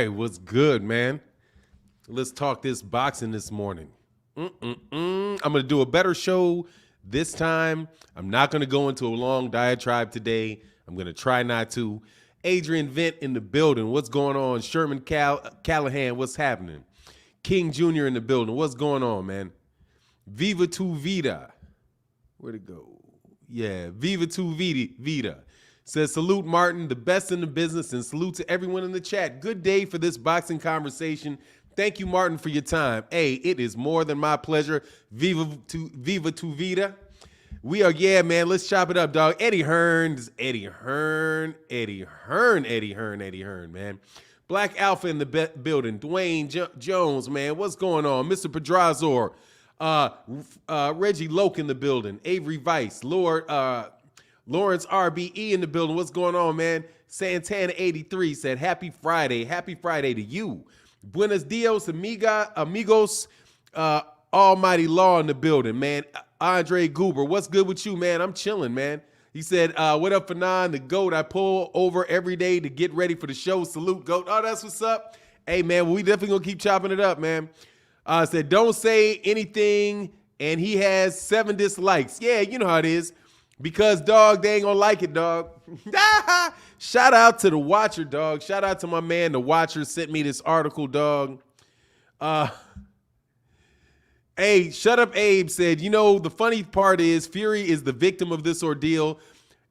right, what's good, man? Let's talk this boxing this morning. I'm going to do a better show this time. I'm not going to go into a long diatribe today. I'm going to try not to. Adrian Vent in the building. What's going on? Sherman Callahan, what's happening? King Jr. in the building. What's going on, man? Viva tu vida. Where'd it go? Yeah, Viva tu vida. Says, salute, Martin, the best in the business, and salute to everyone in the chat. Good day for this boxing conversation. Thank you, Martin, for your time. Hey, it is more than my pleasure. Viva tu vida. We are, yeah, man, let's chop it up, dog. Eddie Hearn, man. Black Alpha in the building. Dwayne Jones, man, what's going on? Mr. Pedrazor, Reggie Loke in the building. Avery Vice, Lawrence RBE in the building. What's going on, man? Santana 83 said, happy Friday. Happy Friday to you. Buenos dias, amigos. Almighty Law in the building, man. Andre Goober, what's good with you, man? I'm chilling, man. He said, what up, Fanon, the GOAT? I pull over every day to get ready for the show. Salute, GOAT. Oh, that's what's up. Hey, man, we definitely going to keep chopping it up, man. Said, don't say anything, and he has 7 dislikes. Yeah, you know how it is. Because, dog, they ain't gonna like it, dog. Shout out to the Watcher, dog. Shout out to my man, the Watcher, sent me this article, dog. Hey, Shut Up Abe said, you know, the funny part is Fury is the victim of this ordeal.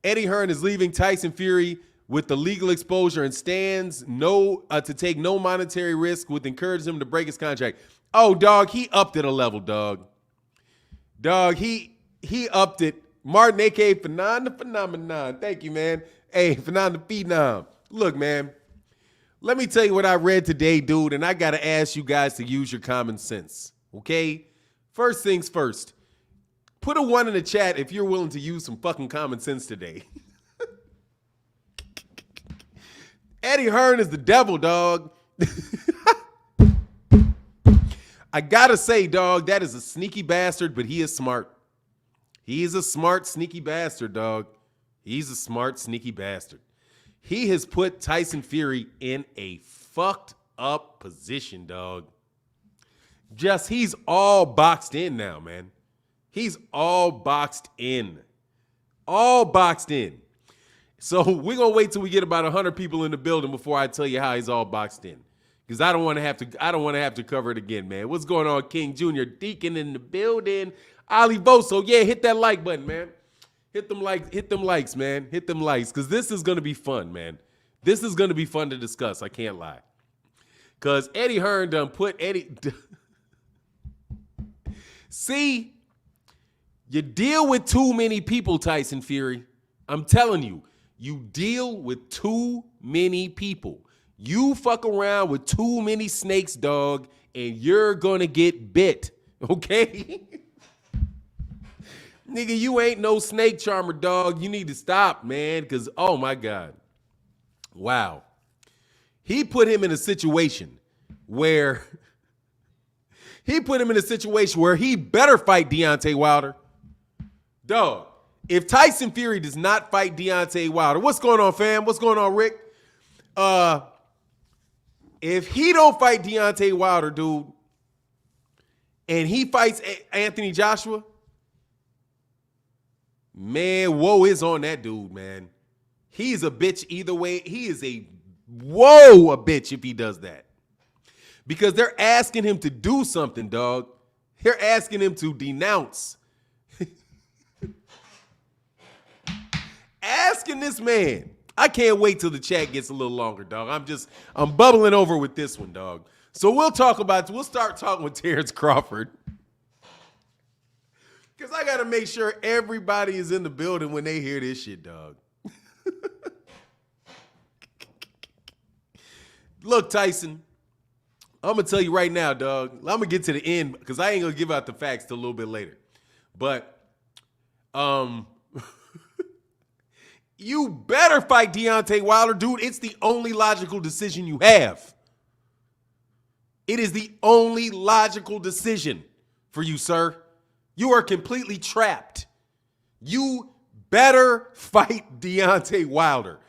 Eddie Hearn is leaving Tyson Fury with the legal exposure and stands to take no monetary risk, with encouraging him to break his contract. Oh, dog, he upped it a level, dog. Dog, he upped it. Martin, a.k.a. Phenom the Phenomenon. Thank you, man. Hey, Phenom the Phenom. Look, man, let me tell you what I read today, dude, and I got to ask you guys to use your common sense, okay? First things first, put a 1 in the chat if you're willing to use some fucking common sense today. Eddie Hearn is the devil, dog. I got to say, dog, that is a sneaky bastard, but he is smart. He's a smart, sneaky bastard, dog. He's a smart, sneaky bastard. He has put Tyson Fury in a fucked up position, dog. He's all boxed in now, man. He's all boxed in. All boxed in. So we're going to wait till we get about 100 people in the building before I tell you how he's all boxed in. Because I don't want to have to cover it again, man. What's going on, King Jr.? Deacon in the building. Ali Boso, yeah, hit that like button, man. Hit them likes, man. Hit them likes, because this is going to be fun, man. This is going to be fun to discuss, I can't lie. Because Eddie Hearn done put Eddie... See, you deal with too many people, Tyson Fury. I'm telling you, you deal with too many people. You fuck around with too many snakes, dog, and you're going to get bit, okay? Nigga, you ain't no snake charmer, dog. You need to stop, man, because, oh, my God. Wow. He put him in a situation where he better fight Deontay Wilder. Dog, if Tyson Fury does not fight Deontay Wilder, what's going on, fam? What's going on, Rick? If he don't fight Deontay Wilder, dude, and he fights Anthony Joshua, man, woe is on that dude, man. He's a bitch either way. He is a bitch if he does that. Because they're asking him to do something, dog. They're asking him to denounce. Asking this man. I can't wait till the chat gets a little longer, dog. I'm bubbling over with this one, dog. So we'll start talking with Terence Crawford. Because I got to make sure everybody is in the building when they hear this shit, dog. Look, Tyson, I'm going to tell you right now, dog. I'm going to get to the end because I ain't going to give out the facts till a little bit later. But you better fight Deontay Wilder, dude. It's the only logical decision you have. It is the only logical decision for you, sir. You are completely trapped. You better fight Deontay Wilder.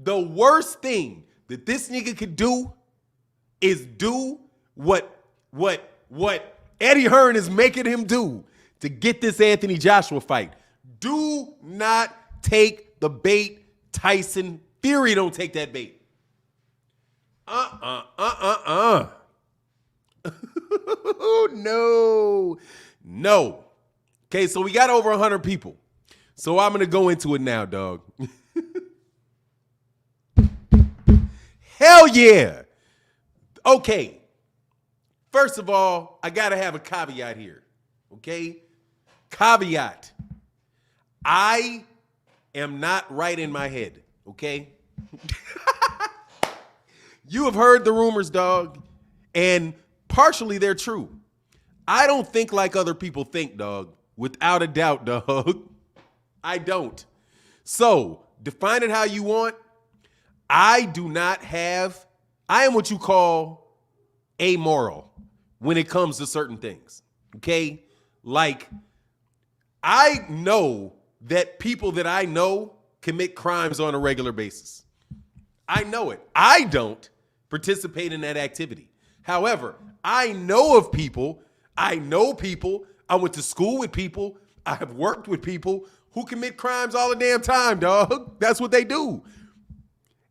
The worst thing that this nigga could do, is do what Eddie Hearn is making him do to get this Anthony Joshua fight. Do not take the bait, Tyson. Fury don't take that bait. No. Okay, so we got over 100 people. So I'm going to go into it now, dog. Hell yeah. Okay. First of all, I got to have a caveat here. Okay? Caveat. I am not right in my head. Okay? You have heard the rumors, dog, and partially they're true. I don't think like other people think, dog. Without a doubt, dog. I don't. So, define it how you want. I am what you call amoral when it comes to certain things. Okay? Like, I know that people that I know commit crimes on a regular basis. I know it. I don't participate in that activity. However, I know of people, I went to school with people, I have worked with people who commit crimes all the damn time, dog. That's what they do.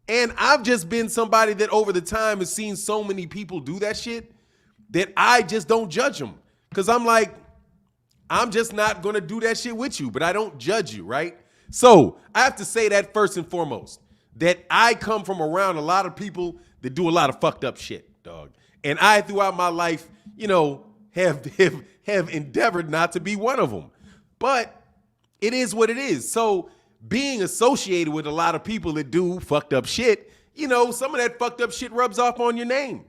And I've just been somebody that over the time has seen so many people do that shit that I just don't judge them. Because I'm like, I'm just not going to do that shit with you, but I don't judge you, right? So I have to say that first and foremost, that I come from around a lot of people that do a lot of fucked up shit, dog. And I, throughout my life, have endeavored not to be one of them. But it is what it is. So being associated with a lot of people that do fucked up shit, some of that fucked up shit rubs off on your name.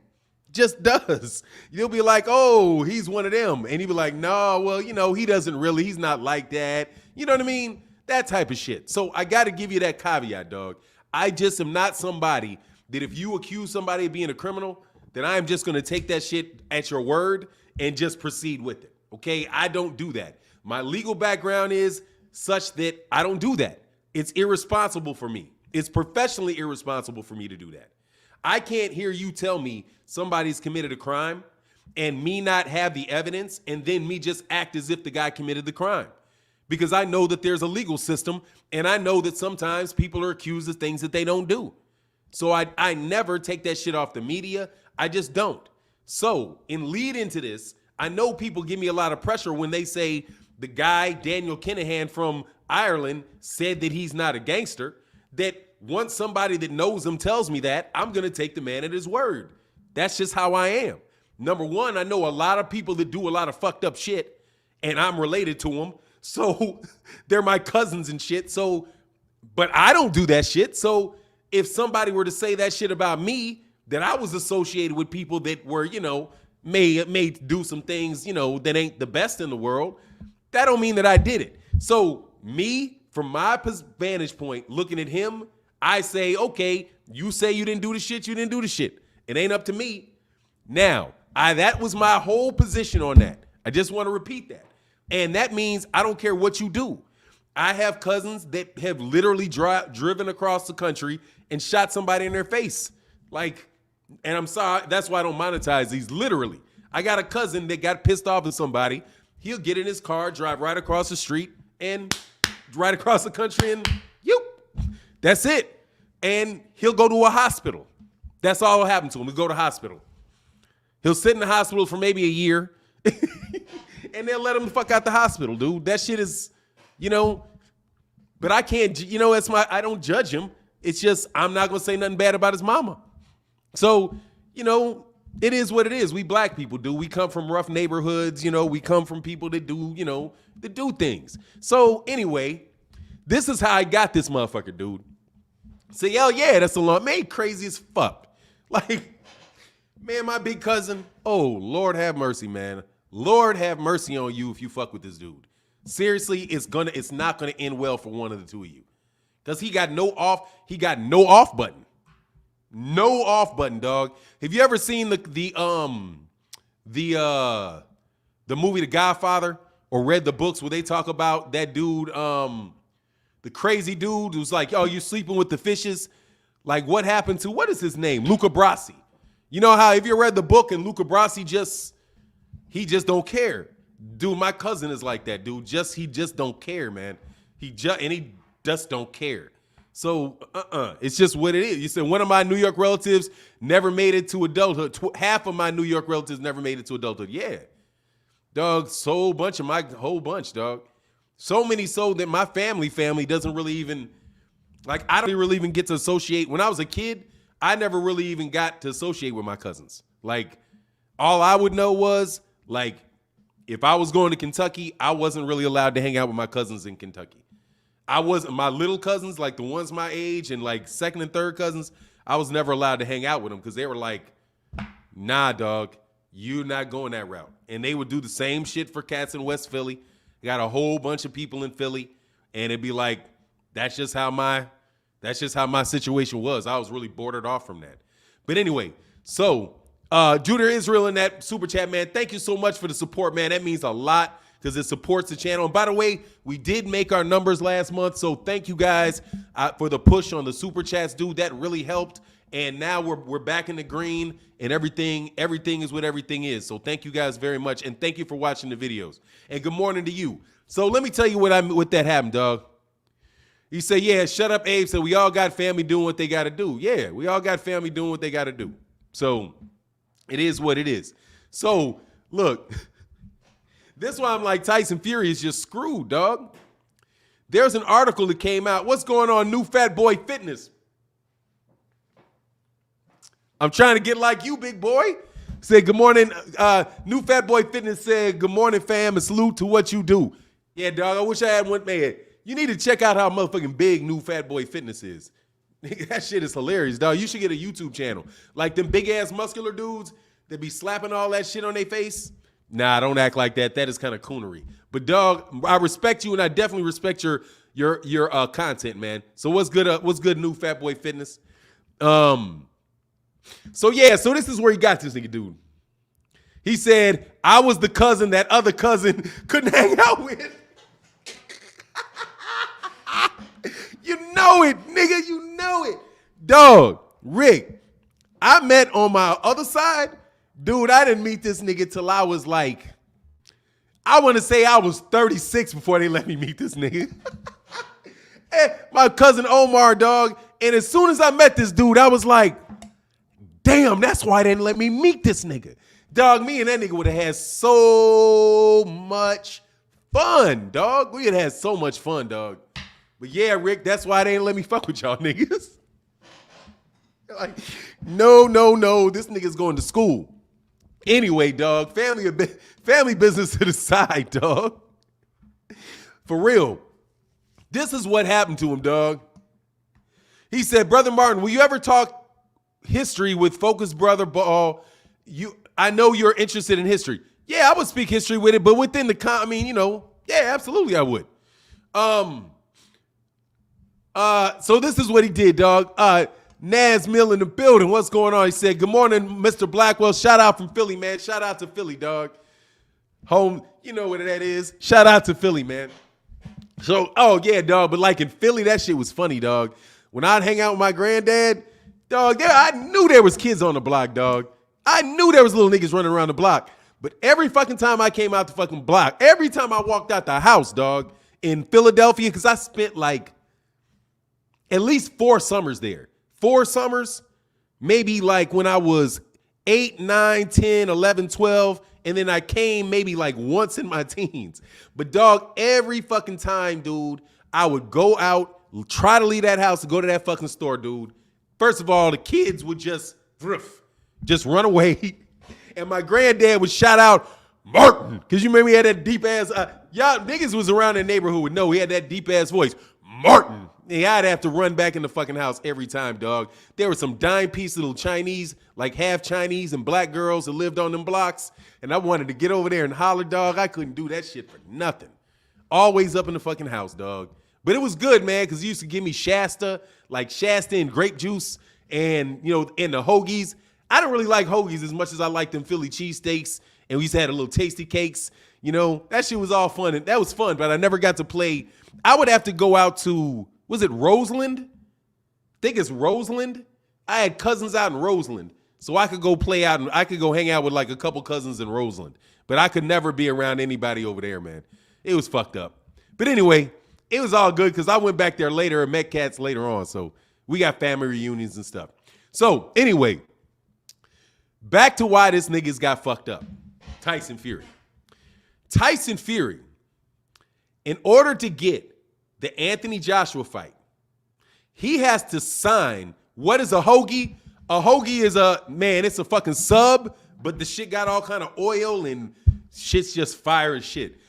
Just does. You'll be like, oh, he's one of them. And he'll be like, no, well, he doesn't really. He's not like that. You know what I mean? That type of shit. So I got to give you that caveat, dog. I just am not somebody that if you accuse somebody of being a criminal, then I am just going to take that shit at your word and just proceed with it. Okay? I don't do that. My legal background is such that I don't do that. It's irresponsible for me. It's professionally irresponsible for me to do that. I can't hear you tell me somebody's committed a crime and me not have the evidence and then me just act as if the guy committed the crime. Because I know that there's a legal system and I know that sometimes people are accused of things that they don't do. So I never take that shit off the media. I just don't. So in lead into this, I know people give me a lot of pressure when they say the guy, Daniel Kinahan from Ireland, said that he's not a gangster, that once somebody that knows him tells me that, I'm going to take the man at his word. That's just how I am. Number one, I know a lot of people that do a lot of fucked up shit, and I'm related to them. So they're my cousins and shit. So, but I don't do that shit. So if somebody were to say that shit about me, that I was associated with people that were, may do some things, that ain't the best in the world, that don't mean that I did it. So me, from my vantage point, looking at him, I say, okay, you say you didn't do the shit, you didn't do the shit. It ain't up to me. Now, that was my whole position on that. I just want to repeat that. And that means I don't care what you do. I have cousins that have literally driven across the country and shot somebody in their face. And I'm sorry, that's why I don't monetize these, literally. I got a cousin that got pissed off at somebody. He'll get in his car, drive right across the street, and right across the country, and that's it. And he'll go to a hospital. That's all will happen to him. He'll go to hospital. He'll sit in the hospital for maybe a year, and they'll let him the fuck out the hospital, dude. That shit is, but I can't, I don't judge him. It's just, I'm not going to say nothing bad about his mama. So, it is what it is. We black people do. We come from rough neighborhoods, we come from people that do, that do things. So anyway, this is how I got this motherfucker, dude. Say, hell yeah, that's a lot. Man, crazy as fuck. Man, my big cousin, oh, Lord have mercy, man. Lord have mercy on you if you fuck with this dude. Seriously, it's not gonna end well for one of the two of you. Because he got no off button. No off button, dog. Have you ever seen the movie The Godfather or read the books where they talk about that dude, the crazy dude who's like, oh, you're sleeping with the fishes? Like, what happened to, what is his name? Luca Brasi. You know how if you read the book and Luca Brasi he just don't care. Dude, my cousin is like that, dude. He just don't care, man. He just don't care. So, it's just what it is. You said one of my New York relatives never made it to adulthood. Half of my New York relatives never made it to adulthood. Yeah. Dog, whole bunch, dog. So many so that my family doesn't really even, like, I don't really even get to associate. When I was a kid, I never really even got to associate with my cousins. Like, all I would know was, like, if I was going to Kentucky, I wasn't really allowed to hang out with my cousins in Kentucky. My little cousins, like the ones my age and like second and third cousins, I was never allowed to hang out with them because they were like, nah, dog, you're not going that route. And they would do the same shit for cats in West Philly. Got a whole bunch of people in Philly, and it'd be like, that's just how my situation was. I was really bordered off from that. But anyway, so Judah Israel in that super chat, man. Thank you so much for the support, man. That means a lot because it supports the channel. And by the way, we did make our numbers last month, so thank you guys for the push on the super chats, dude. That really helped. And now we're back in the green, and everything is what everything is. So thank you guys very much, and thank you for watching the videos. And good morning to you. So let me tell you what that happened, dog. He said, yeah, shut up, Abe. So we all got family doing what they got to do. Yeah, we all got family doing what they got to do. So it is what it is. So look, this is why I'm like Tyson Fury is just screwed, dog. There's an article that came out. What's going on, New Fat Boy Fitness? I'm trying to get like you, big boy. Say good morning. New Fat Boy Fitness said, good morning, fam, and salute to what you do. Yeah, dog, I wish I had one, man. You need to check out how motherfucking big New Fat Boy Fitness is. That shit is hilarious, dog. You should get a YouTube channel. Like them big-ass muscular dudes that be slapping all that shit on their face. Nah, don't act like that. That is kind of coonery. But, dog, I respect you, and I definitely respect your content, man. So what's good, New Fat Boy Fitness? So this is where he got this nigga, dude. He said, I was the cousin that other cousin couldn't hang out with. You know it, nigga. You know it. Dog, Rick, I met on my other side. Dude, I didn't meet this nigga till I was like, I want to say I was 36 before they let me meet this nigga. My cousin Omar, dog. And as soon as I met this dude, I was like, damn, that's why they didn't let me meet this nigga. Dog, me and that nigga would have had so much fun, dog. We would have had so much fun, dog. But yeah, Rick, that's why they didn't let me fuck with y'all niggas. Like, no, this nigga's going to school. Anyway, dog, family business to the side, dog. For real. This is what happened to him, dog. He said, Brother Martin, will you ever talk history with Focus Brother Ball? I know you're interested in history. Yeah, I would speak history with it, but within yeah, absolutely I would. So this is what he did, dog. Naz Mill in the building. What's going on? He said, good morning, Mr. Blackwell. Shout out from Philly, man. Shout out to Philly, dog. Home, you know what that is. Shout out to Philly, man. So, oh yeah, dog. But like in Philly, that shit was funny, dog. When I'd hang out with my granddad, dog, I knew there was kids on the block, dog. I knew there was little niggas running around the block. But every fucking time I came out the fucking block, every time I walked out the house, dog, in Philadelphia, because I spent like at least 4 summers there. 4 summers, maybe like when I was 8, 9, 10, 11, 12, and then I came maybe like once in my teens. But dog, every fucking time, dude, I would go out, try to leave that house and go to that fucking store, dude. First of all, the kids would just run away. And my granddad would shout out, Martin, because you remember he had that deep ass, y'all niggas was around the neighborhood would know he had that deep ass voice, Martin. Yeah, I'd have to run back in the fucking house every time, dog. There were some dime piece little Chinese, like half Chinese and black girls that lived on them blocks. And I wanted to get over there and holler, dog. I couldn't do that shit for nothing. Always up in the fucking house, dog. But it was good, man, because he used to give me Shasta, like Shasta and grape juice and, and the hoagies. I don't really like hoagies as much as I like them Philly cheesesteaks. And we used to have a little tasty cakes. That shit was all fun. And that was fun, but I never got to play. I would have to go out to, was it Roseland? I think it's Roseland. I had cousins out in Roseland. So I could go play out and I could go hang out with like a couple cousins in Roseland. But I could never be around anybody over there, man. It was fucked up. But anyway, it was all good because I went back there later and met cats later on. So we got family reunions and stuff. So anyway, back to why this niggas got fucked up. Tyson Fury. Tyson Fury, in order to get the Anthony Joshua fight, he has to sign, what is a hoagie? A hoagie is it's a fucking sub, but the shit got all kind of oil and shit's just fire as shit.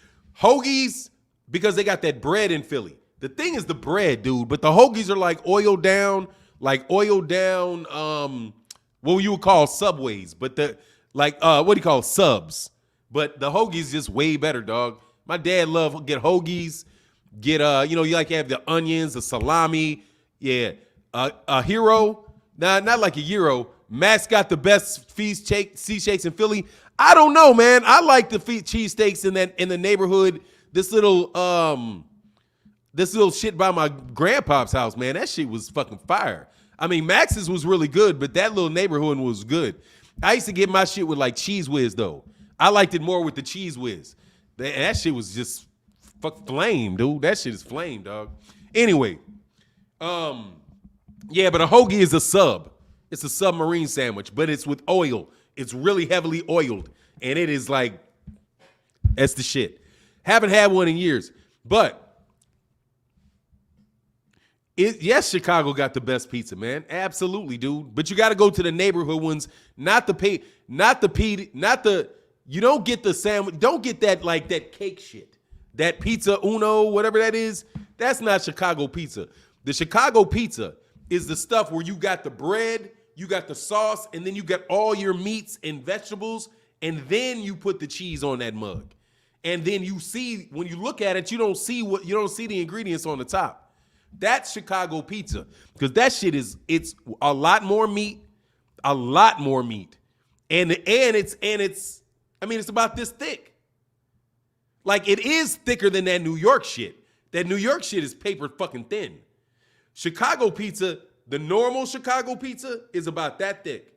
Hoagies, because they got that bread in Philly. The thing is the bread, dude, but the hoagies are like oiled down, what you would call Subways, but what do you call subs? But the hoagies just way better, dog. My dad loved get hoagies, get you like you have the onions, the salami, yeah, a hero. Nah, not like a Euro. Max got the best cheesesteaks in Philly. I don't know, man. I like the cheesesteaks in the neighborhood. This little shit by my grandpa's house, man. That shit was fucking fire. I mean, Max's was really good, but that little neighborhood was good. I used to get my shit with like Cheese Whiz though. I liked it more with the Cheese Whiz. That shit was just flame, dude. That shit is flame, dog. Anyway, yeah, but a hoagie is a sub. It's a submarine sandwich, but it's with oil. It's really heavily oiled, and it is like, that's the shit. Haven't had one in years, but yes, Chicago got the best pizza, man. Absolutely, dude. But you got to go to the neighborhood ones, you don't get the sandwich, don't get that like that cake shit. That pizza uno, whatever that is, that's not Chicago pizza. The Chicago pizza is the stuff where you got the bread, you got the sauce, and then you got all your meats and vegetables, and then you put the cheese on that mug. And then you see, when you look at it, you don't see the ingredients on the top. That's Chicago pizza. Because that shit it's a lot more meat. And it's about this thick. Like, it is thicker than that New York shit. That New York shit is paper fucking thin. Chicago pizza, the normal Chicago pizza is about that thick.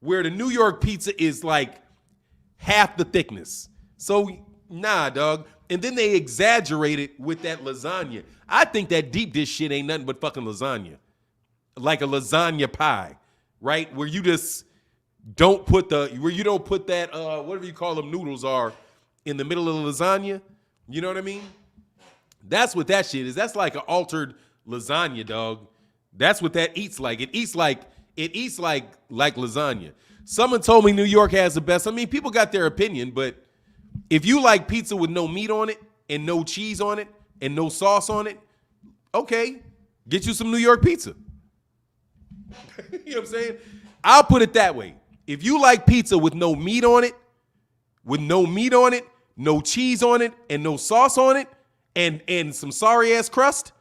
Where the New York pizza is like half the thickness. So, nah, dog. And then they exaggerate it with that lasagna. I think that deep dish shit ain't nothing but fucking lasagna. Like a lasagna pie, right? Where you just don't put that, whatever you call them noodles are in the middle of the lasagna. You know what I mean? That's what that shit is. That's like an altered lasagna, dog. That's what that eats like. It eats like lasagna. Someone told me New York has the best. I mean, people got their opinion, but if you like pizza with no meat on it and no cheese on it and no sauce on it, okay, get you some New York pizza. You know what I'm saying? I'll put it that way. If you like pizza with no meat on it, no cheese on it, and no sauce on it, and some sorry ass crust,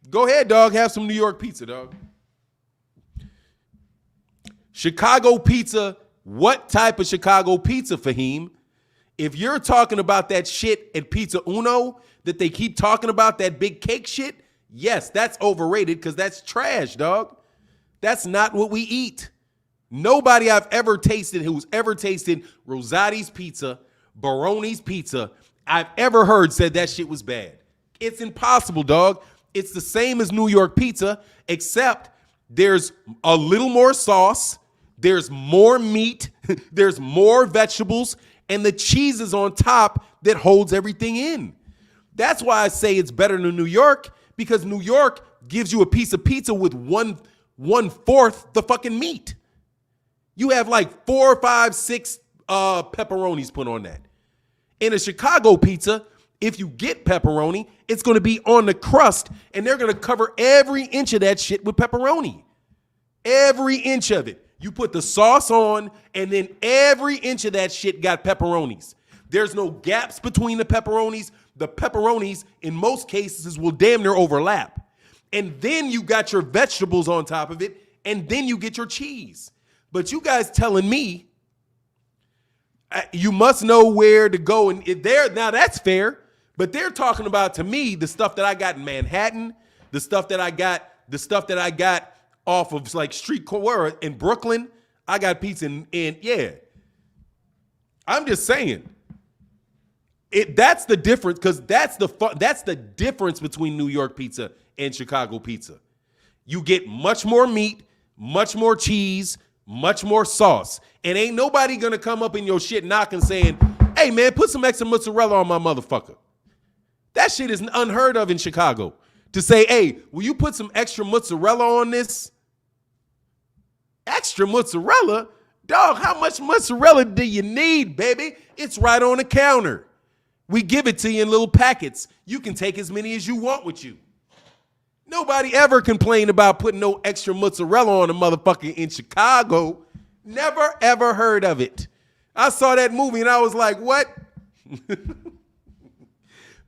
go ahead, dog. Have some New York pizza, dog. Chicago pizza. What type of Chicago pizza, Fahim? If you're talking about that shit at Pizza Uno that they keep talking about, that big cake shit, yes, that's overrated because that's trash, dog. That's not what we eat. Nobody I've ever tasted who's ever tasted Rosati's pizza, Baroni's pizza, I've ever heard said that shit was bad. It's impossible, dog. It's the same as New York pizza, except there's a little more sauce, there's more meat, there's more vegetables, and the cheese is on top that holds everything in. That's why I say it's better than New York, because New York gives you a piece of pizza with one-fourth the fucking meat. You have like 4, 5, 6 pepperonis put on that. In a Chicago pizza, if you get pepperoni, it's going to be on the crust, and they're going to cover every inch of that shit with pepperoni. Every inch of it. You put the sauce on, and then every inch of that shit got pepperonis. There's no gaps between the pepperonis. The pepperonis, in most cases, will damn near overlap. And then you got your vegetables on top of it, and then you get your cheese. But you guys telling me you must know where to go. And now that's fair, but they're talking about, to me, the stuff that I got in Manhattan, the stuff that I got off of like street corner in Brooklyn. I got pizza in yeah. I'm just saying. That's the difference, because that's the difference between New York pizza and Chicago pizza. You get much more meat, much more cheese, much more sauce. And ain't nobody gonna come up in your shit knocking saying, hey man, put some extra mozzarella on my motherfucker. That shit is unheard of in Chicago. To say, hey, will you put some extra mozzarella on this? Extra mozzarella? Dog, how much mozzarella do you need, baby? It's right on the counter. We give it to you in little packets. You can take as many as you want with you. Nobody ever complained about putting no extra mozzarella on a motherfucker in Chicago. Never, ever heard of it. I saw that movie and I was like, what?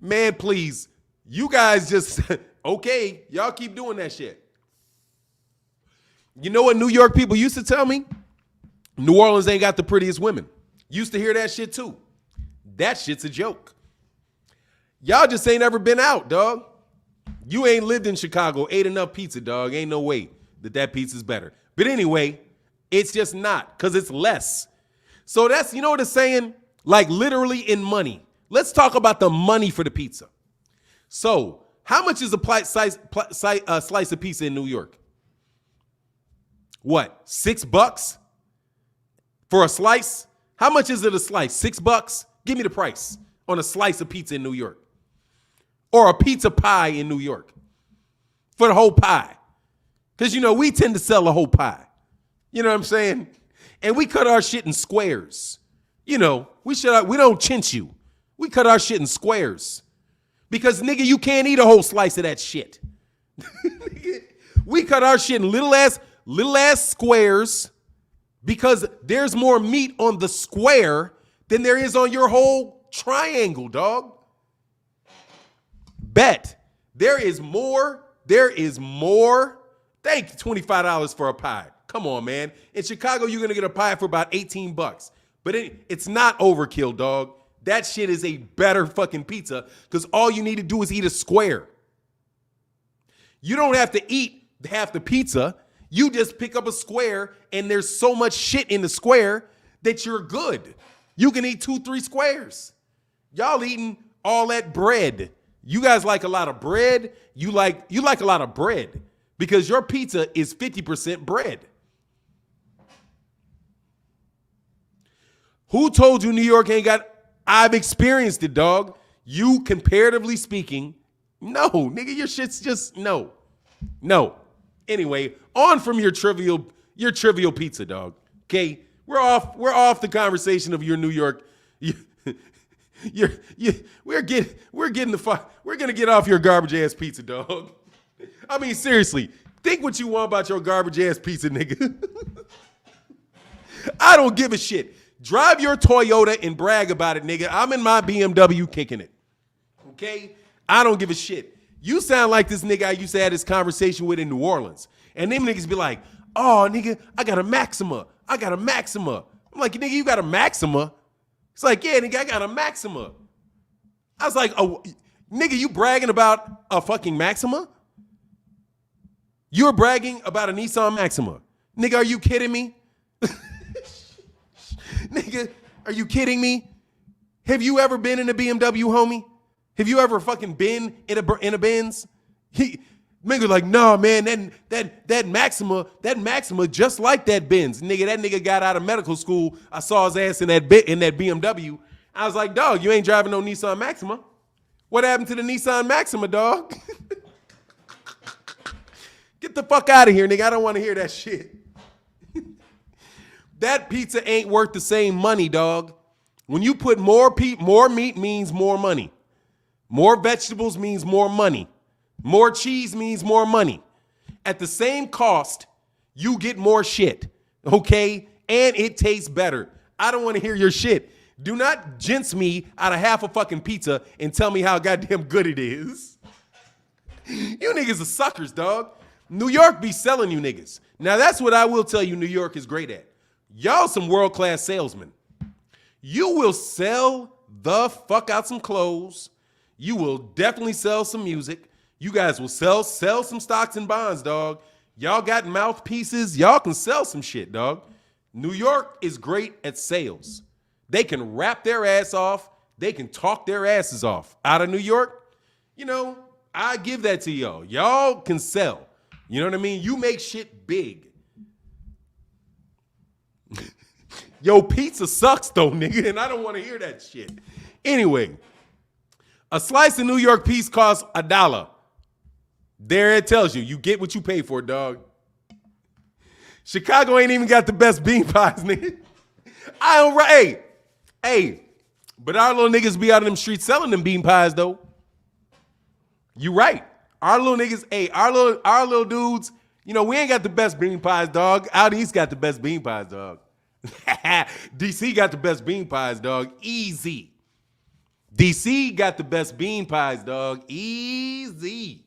Man, please. You guys just, okay, y'all keep doing that shit. You know what New York people used to tell me? New Orleans ain't got the prettiest women. Used to hear that shit too. That shit's a joke. Y'all just ain't ever been out, dog. You ain't lived in Chicago, ate enough pizza, dog. Ain't no way that pizza's better. But anyway, it's just not, because it's less. So that's, you know what it's saying? Like literally in money. Let's talk about the money for the pizza. So how much is a slice of pizza in New York? What, $6 for a slice? How much is it a slice? $6? Give me the price on a slice of pizza in New York. Or a pizza pie in New York. For the whole pie. Because, you know, we tend to sell a whole pie. You know what I'm saying? And we cut our shit in squares. You know, we don't chinch you. We cut our shit in squares. Because, nigga, you can't eat a whole slice of that shit. We cut our shit in little ass squares, because there's more meat on the square than there is on your whole triangle, dog. Bet. There is more. Thank you, $25 for a pie. Come on, man. In Chicago, you're going to get a pie for about $18. But it's not overkill, dog. That shit is a better fucking pizza, because all you need to do is eat a square. You don't have to eat half the pizza. You just pick up a square, and there's so much shit in the square that you're good. You can eat 2-3 squares. Y'all eating all that bread. You guys like a lot of bread. You like a lot of bread, because your pizza is 50% bread. Who told you New York ain't got? I've experienced it, dog. You, comparatively speaking, no, nigga, your shit's just no. Anyway, on from your trivial pizza, dog. Okay, we're off the conversation of your New York. We're gonna get off your garbage ass pizza, dog. I mean, seriously, think what you want about your garbage ass pizza, nigga. I don't give a shit. Drive your Toyota and brag about it, nigga. I'm in my BMW kicking it. Okay? I don't give a shit. You sound like this nigga I used to have this conversation with in New Orleans. And them niggas be like, oh, nigga, I got a Maxima. I'm like, nigga, you got a Maxima? It's like, yeah, nigga, I got a Maxima. I was like, oh, nigga, you bragging about a fucking Maxima? You're bragging about a Nissan Maxima. Nigga, are you kidding me? Nigga, are you kidding me? Have you ever been in a BMW, homie? Have you ever fucking been in a Benz? Nigga like, nah, man, that Maxima, just like that Benz. Nigga, that nigga got out of medical school. I saw his ass in that BMW. I was like, dog, you ain't driving no Nissan Maxima. What happened to the Nissan Maxima, dog? Get the fuck out of here, nigga. I don't want to hear that shit. That pizza ain't worth the same money, dog. When you put more meat means more money. More vegetables means more money. More cheese means more money. At the same cost, you get more shit, okay? And it tastes better. I don't want to hear your shit. Do not jinx me out of half a fucking pizza and tell me how goddamn good it is. You niggas are suckers, dog. New York be selling you niggas. Now, that's what I will tell you New York is great at. Y'all some world-class salesmen. You will sell the fuck out some clothes. You will definitely sell some music. You guys will sell some stocks and bonds, dog. Y'all got mouthpieces. Y'all can sell some shit, dog. New York is great at sales. They can rap their ass off. They can talk their asses off. Out of New York, I give that to y'all. Y'all can sell. You know what I mean? You make shit big. Yo, pizza sucks though, nigga, and I don't want to hear that shit. Anyway, a slice of New York pizza costs $1. There it tells you. You get what you pay for, dog. Chicago ain't even got the best bean pies, nigga. Hey, but our little niggas be out in them streets selling them bean pies, though. You right. Our little niggas, our little dudes, we ain't got the best bean pies, dog. Out East got the best bean pies, dog. DC got the best bean pies, dog. Easy. DC got the best bean pies, dog. Easy.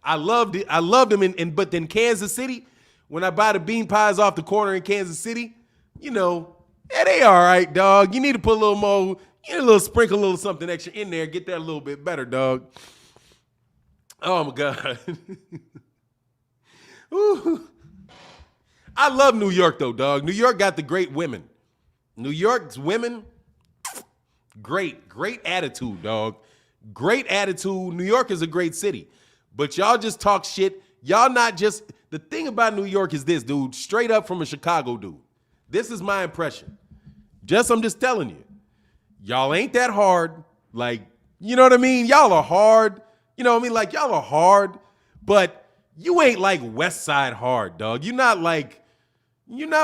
I loved it. I loved them. But then Kansas City, when I buy the bean pies off the corner in Kansas City, they all right, dog. You need to put a little more, sprinkle a little something extra in there, get that a little bit better, dog. Oh my God. Ooh. I love New York though, dog. New York got the great women. New York's women, great attitude, dog. Great attitude. New York is a great city. But y'all just talk shit. Y'all not just, the thing about New York is this, dude, straight up from a Chicago dude. This is my impression. I'm just telling you. Y'all ain't that hard. Like, you know what I mean? Y'all are hard. You know what I mean? Like, y'all are hard, but you ain't like West Side hard, dog. You're not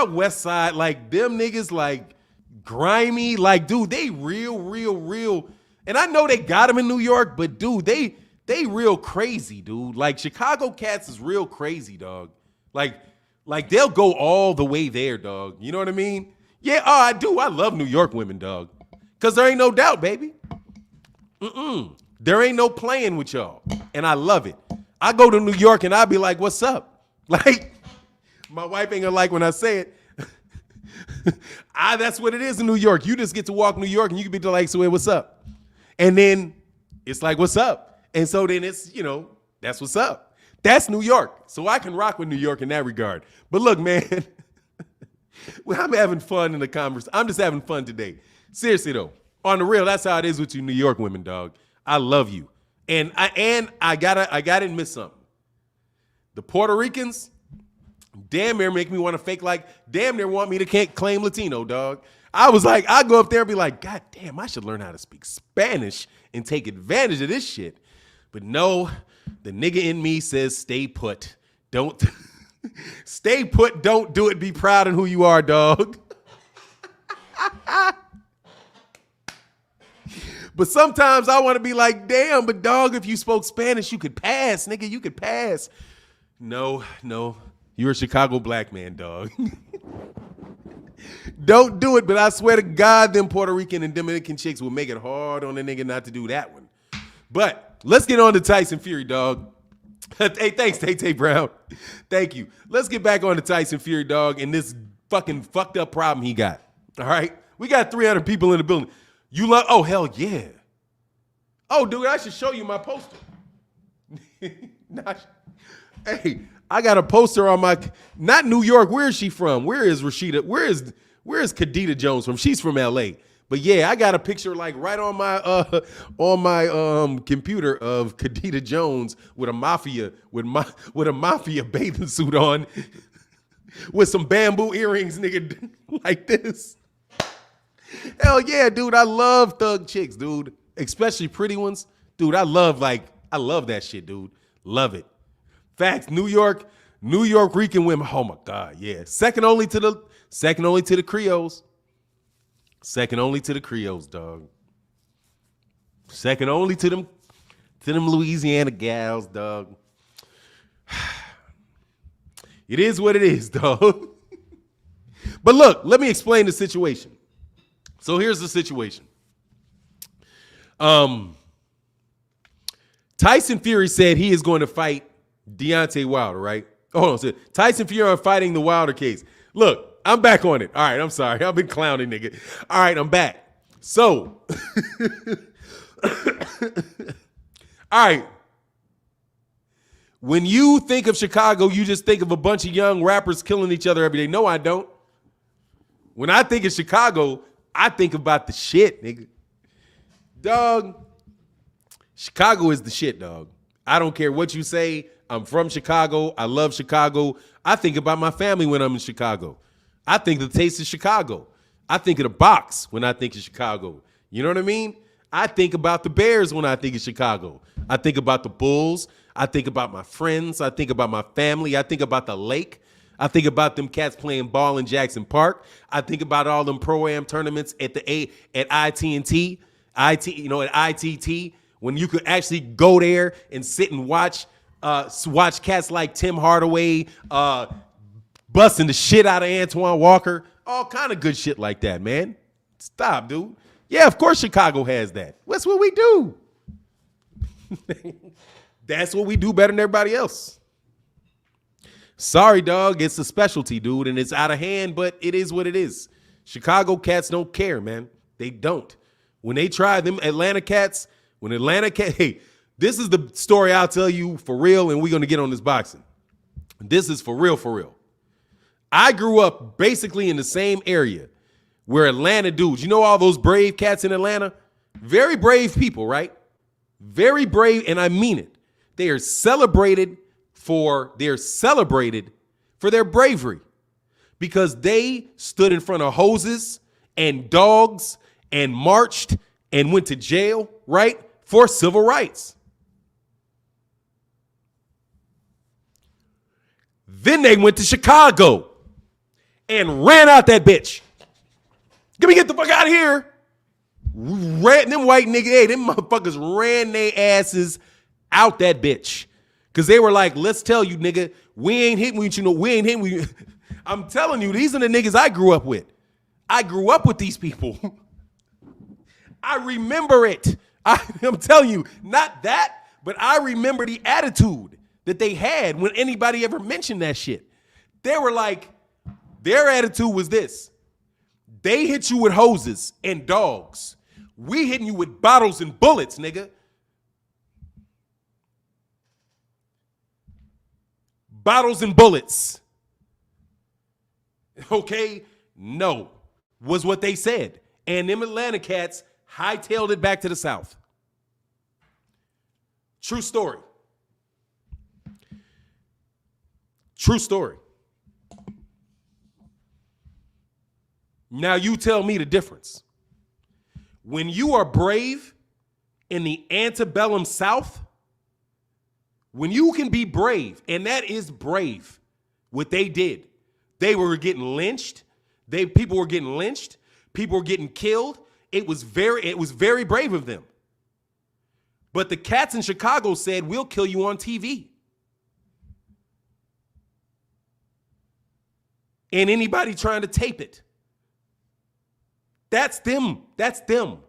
West Side, like them niggas like grimy, like, dude, they real. And I know they got them in New York, but dude, they real crazy, dude. Like Chicago cats is real crazy, dog. Like they'll go all the way there, dog. You know what I mean? Yeah, I do. I love New York women, dog. Cause there ain't no doubt, baby. There ain't no playing with y'all. And I love it. I go to New York and I be like, what's up? Like, my wife ain't gonna like when I say it. That's what it is in New York. You just get to walk New York and you can be like, so what's up? And then it's like, what's up? And so then it's, that's what's up. That's New York. So I can rock with New York in that regard. But look, man, well, I'm having fun in the conversation. I'm just having fun today. Seriously though, on the real, that's how it is with you New York women, dog. I love you. And I gotta admit something. The Puerto Ricans damn near make me want to fake like, damn near want me to can't claim Latino, dog. I was like, I go up there and be like, God damn, I should learn how to speak Spanish and take advantage of this shit. But no, the nigga in me says stay put. Don't stay put, don't do it. Be proud in who you are, dog. But sometimes I want to be like, damn, but dog, if you spoke Spanish, you could pass, nigga. You could pass. No. You're a Chicago black man, dog. Don't do it, but I swear to God, them Puerto Rican and Dominican chicks will make it hard on a nigga not to do that one. But let's get on to Tyson Fury, dog. Hey, thanks, Tay Brown. Thank you. Let's get back on to Tyson Fury, dog, and this fucking fucked up problem he got. All right? We got 300 people in the building. Oh, hell yeah. Oh, dude, I should show you my poster. Hey, I got a poster on my, not New York. Where is she from? Where is Rashida? Where is Khadija Jones from? She's from LA. But yeah, I got a picture like right on my computer of Khadija Jones with a mafia bathing suit on with some bamboo earrings, nigga, like this. Hell yeah, dude. I love thug chicks, dude. Especially pretty ones. Dude, I love that shit, dude. Love it. Facts, New York Rican women. Oh my God, yeah. Second only to the Creoles. Second only to the Creoles, dog. Second only to them Louisiana gals, dog. It is what it is, dog. But look, let me explain the situation. So here's the situation. Tyson Fury said he is going to fight Deontay Wilder, right? Hold on. So Tyson Fury are fighting the Wilder case. Look, I'm back on it. All right, I'm sorry. I've been clowning, nigga. All right, I'm back. So, all right. When you think of Chicago, you just think of a bunch of young rappers killing each other every day. No, I don't. When I think of Chicago, I think about the shit, nigga. Dog, Chicago is the shit, dog. I don't care what you say. I'm from Chicago. I love Chicago. I think about my family when I'm in Chicago. I think of the taste of Chicago. I think of the box when I think of Chicago. You know what I mean? I think about the Bears when I think of Chicago. I think about the Bulls. I think about my friends. I think about my family. I think about the lake. I think about them cats playing ball in Jackson Park. I think about all them pro-am tournaments at IT&T, at ITT, when you could actually go there and sit and watch cats like Tim Hardaway busting the shit out of Antoine Walker. All kind of good shit like that, man. Stop, dude. Yeah, of course Chicago has that. That's what we do. That's what we do better than everybody else. Sorry, dog. It's a specialty, dude, and it's out of hand, but it is what it is. Chicago cats don't care, man. They don't. When they try them Atlanta cats, hey, this is the story I'll tell you for real, and we're going to get on this boxing. This is for real, for real. I grew up basically in the same area where Atlanta dudes, you know all those brave cats in Atlanta? Very brave people, right? Very brave, and I mean it. They are celebrated for their bravery because they stood in front of hoses and dogs and marched and went to jail, right, for civil rights. Then they went to Chicago and ran out that bitch. Get the fuck out of here. Them white niggas, hey, them motherfuckers ran their asses out that bitch. Because they were like, let's tell you, nigga, we ain't hitting with you. No, we ain't hitting with you. I'm telling you, these are the niggas I grew up with. I grew up with these people. I remember it. I'm telling you, not that, but I remember the attitude that they had when anybody ever mentioned that shit. They were like, their attitude was this. They hit you with hoses and dogs. We hitting you with bottles and bullets, nigga. Bottles and bullets. Okay? No, was what they said. And them Atlanta cats hightailed it back to the South. True story. True story. Now you tell me the difference. When you are brave in the antebellum South, when you can be brave, and that is brave, what they did. They were getting lynched. People were getting lynched. People were getting killed. It was very brave of them. But the cats in Chicago said, we'll kill you on TV. And anybody trying to tape it. That's them. That's them.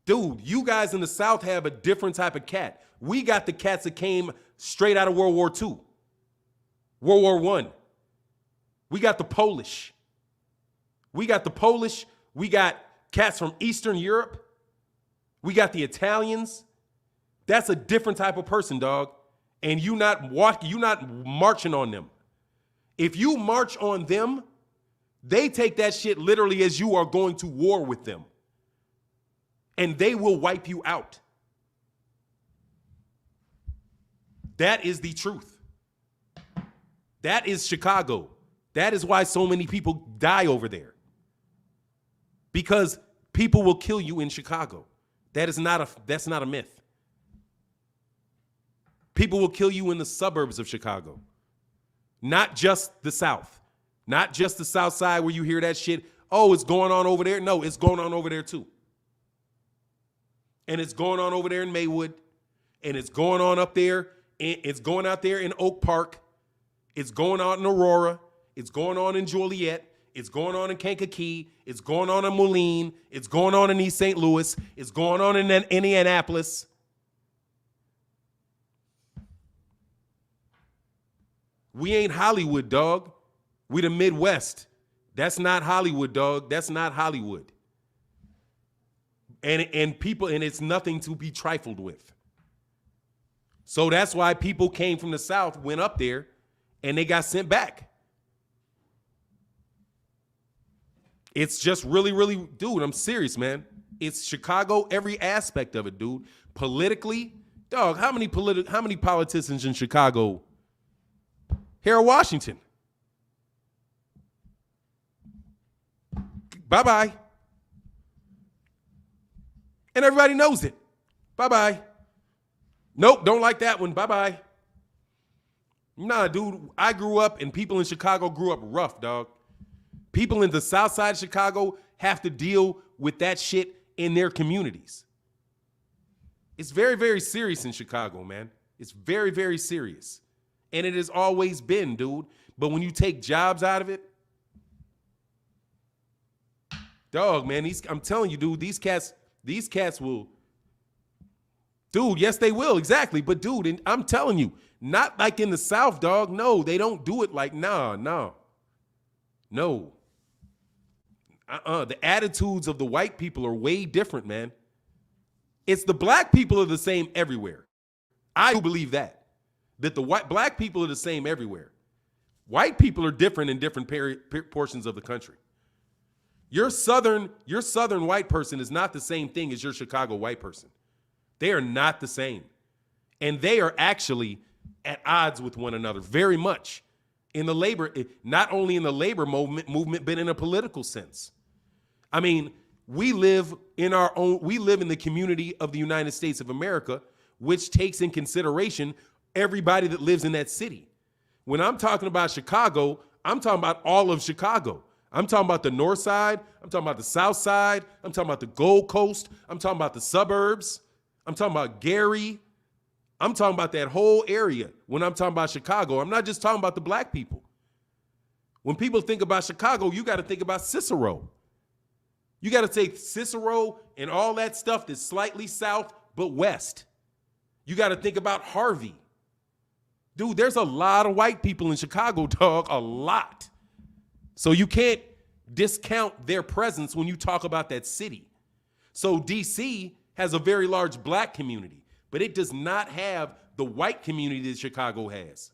Dude, you guys in the South have a different type of cat. We got the cats that came straight out of World War II, World War I. We got the Polish. We got cats from Eastern Europe. We got the Italians. That's a different type of person, dog. And you not marching on them. If you march on them, they take that shit literally as you are going to war with them. And they will wipe you out. That is the truth. That is Chicago. That is why so many people die over there. Because people will kill you in Chicago. That's not a myth. People will kill you in the suburbs of Chicago. Not just the South. Not just the South Side where you hear that shit. Oh, it's going on over there. No, it's going on over there too. And it's going on over there in Maywood. And it's going on up there. It's going out there in Oak Park. It's going on in Aurora. It's going on in Joliet. It's going on in Kankakee. It's going on in Moline. It's going on in East St. Louis. It's going on in Indianapolis. We ain't Hollywood, dog. We the Midwest. That's not Hollywood, dog. That's not Hollywood. And it's nothing to be trifled with. So that's why people came from the South, went up there, and they got sent back. It's just really, really, dude, I'm serious, man. It's Chicago, every aspect of it, dude. Politically, dog, how many politicians in Chicago? Harold Washington. Bye-bye. And everybody knows it. Bye-bye. Nope, don't like that one. Bye-bye. Nah, dude, I grew up and people in Chicago grew up rough, dog. People in the south side of Chicago have to deal with that shit in their communities. It's very, very serious in Chicago, man. It's very, very serious. And it has always been, dude. But when you take jobs out of it, dog, man, I'm telling you, dude, these cats will, dude, yes, they will, exactly. But, dude, and I'm telling you, not like in the South, dog. No, they don't do it like, no. The attitudes of the white people are way different, man. It's the black people are the same everywhere. I do believe that the black people are the same everywhere. White people are different in different portions of the country. Your southern white person is not the same thing as your Chicago white person. They are not the same. And they are actually at odds with one another very much in the labor, not only in the labor movement, but in a political sense. I mean, we live in the community of the United States of America, which takes in consideration everybody that lives in that city. When I'm talking about Chicago, I'm talking about all of Chicago. I'm talking about the north side. I'm talking about the south side. I'm talking about the Gold Coast. I'm talking about the suburbs. I'm talking about Gary. I'm talking about that whole area when I'm talking about Chicago. I'm not just talking about the black people. When people think about Chicago, you got to think about Cicero. You got to take Cicero and all that stuff that's slightly south but west. You got to think about Harvey. Dude, there's a lot of white people in Chicago, dog, a lot. So you can't discount their presence when you talk about that city. So D.C. has a very large black community, but it does not have the white community that Chicago has.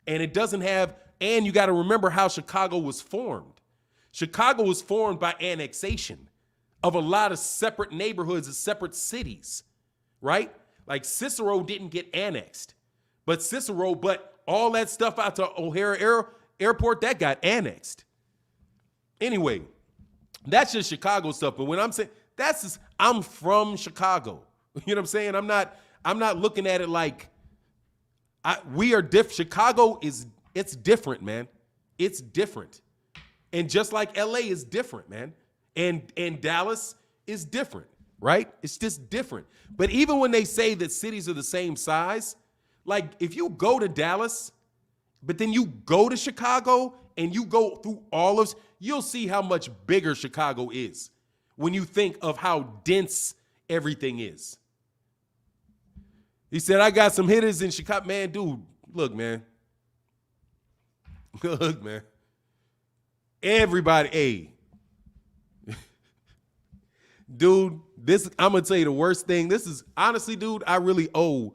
And it doesn't have, and you got to remember how Chicago was formed. Chicago was formed by annexation of a lot of separate neighborhoods and separate cities, right? Like Cicero didn't get annexed, but all that stuff out to O'Hare Airport, that got annexed. Anyway, that's just Chicago stuff. But when I'm saying I'm from Chicago. You know what I'm saying? I'm not looking at it like we are different. Chicago it's different, man. It's different. And just like LA is different, man. And Dallas is different, right? It's just different. But even when they say that cities are the same size, like if you go to Dallas, but then you go to Chicago and you go through you'll see how much bigger Chicago is when you think of how dense everything is. He said, I got some hitters in Chicago. Man, dude, look, man. Look, man. Everybody, hey. Dude, I'm going to tell you the worst thing. This is, honestly, dude, I really owe.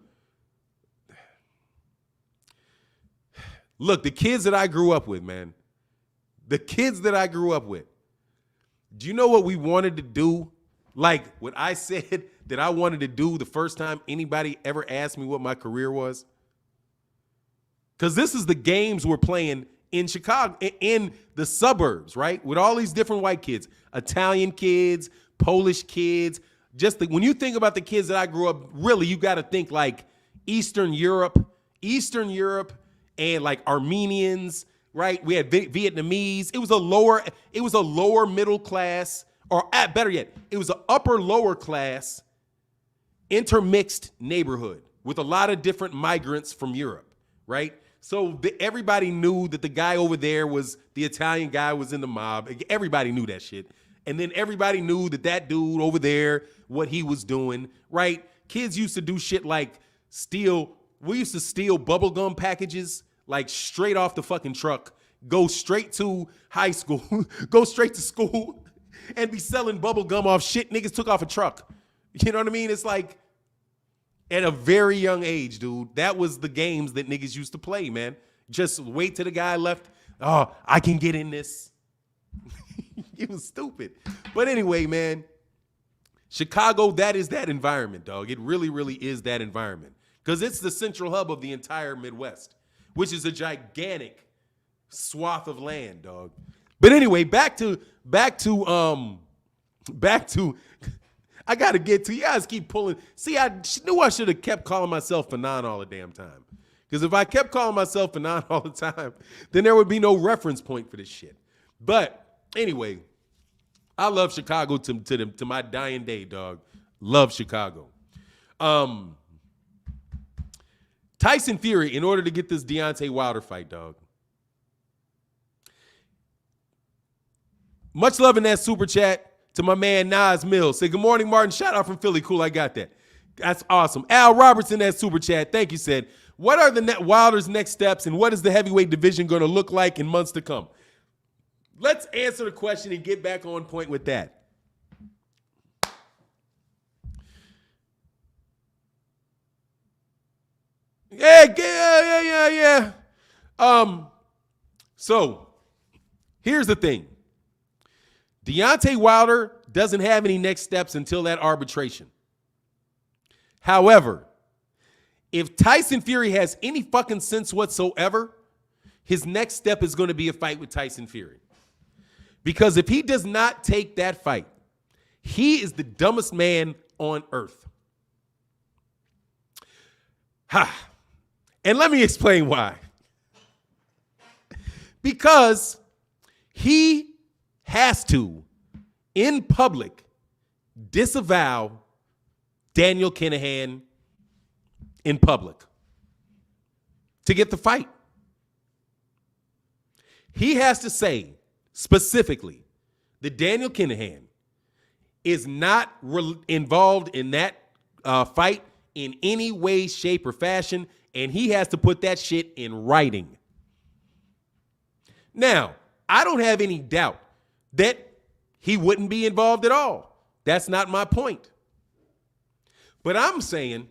Look, the kids that I grew up with, man. The kids that I grew up with. Do you know what we wanted to do? Like what I said that I wanted to do the first time anybody ever asked me what my career was? Because this is the games we're playing in Chicago, in the suburbs, right? With all these different white kids, Italian kids, Polish kids. When you think about the kids that I grew up, really, you got to think like Eastern Europe, and like Armenians, right? We had Vietnamese. It was a lower middle class, or better yet, it was an upper lower class intermixed neighborhood with a lot of different migrants from Europe, right? So everybody knew that the guy over there was the Italian guy was in the mob. Everybody knew that shit. And then everybody knew that dude over there, what he was doing, right? Kids used to do shit like we used to steal bubblegum packages, like straight off the fucking truck, go straight to high school, go straight to school and be selling bubblegum off shit niggas took off a truck. You know what I mean? It's like, at a very young age, dude, that was the games that niggas used to play, man. Just wait till the guy left. Oh, I can get in this. It was stupid. But anyway, man, Chicago, that is that environment, dog. It really, really is that environment. Because it's the central hub of the entire Midwest, which is a gigantic swath of land, dog. But anyway, back to I gotta get to you guys keep pulling. See, I knew I should have kept calling myself Fanon all the damn time. Because if I kept calling myself Fanon all the time, then there would be no reference point for this shit. But anyway, I love Chicago to my dying day, dog. Love Chicago. Tyson Fury, in order to get this Deontay Wilder fight, dog. Much love in that super chat to my man Nas Mills. Say, good morning, Martin. Shout out from Philly. Cool, I got that. That's awesome. Al Robertson, that super chat. Thank you, said. What are the Wilder's next steps, and what is the heavyweight division going to look like in months to come? Let's answer the question and get back on point with that. Yeah. So here's the thing. Deontay Wilder doesn't have any next steps until that arbitration. However, if Tyson Fury has any fucking sense whatsoever, his next step is going to be a fight with Tyson Fury. Because if he does not take that fight, he is the dumbest man on earth. Ha. And let me explain why. Because he has to, in public, disavow Daniel Kinahan in public to get the fight. He has to say specifically that Daniel Kinahan is not involved in that fight in any way, shape, or fashion, and he has to put that shit in writing. Now, I don't have any doubt that he wouldn't be involved at all. That's not my point. But I'm saying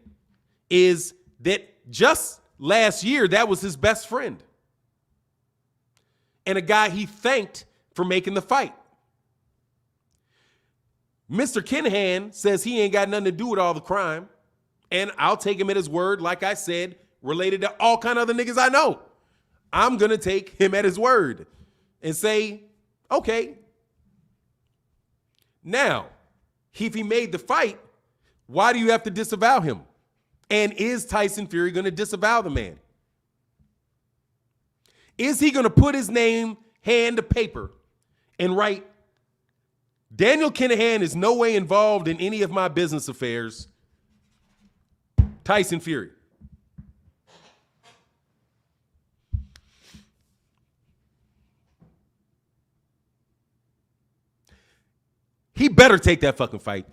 is that just last year, that was his best friend. And a guy he thanked for making the fight. Mr. Kinahan says he ain't got nothing to do with all the crime. And I'll take him at his word, like I said, related to all kind of other niggas I know. I'm going to take him at his word and say, okay. Now, if he made the fight, why do you have to disavow him? And is Tyson Fury going to disavow the man? Is he going to put his name, hand to paper, and write, Daniel Kinahan is no way involved in any of my business affairs, Tyson Fury? He better take that fucking fight.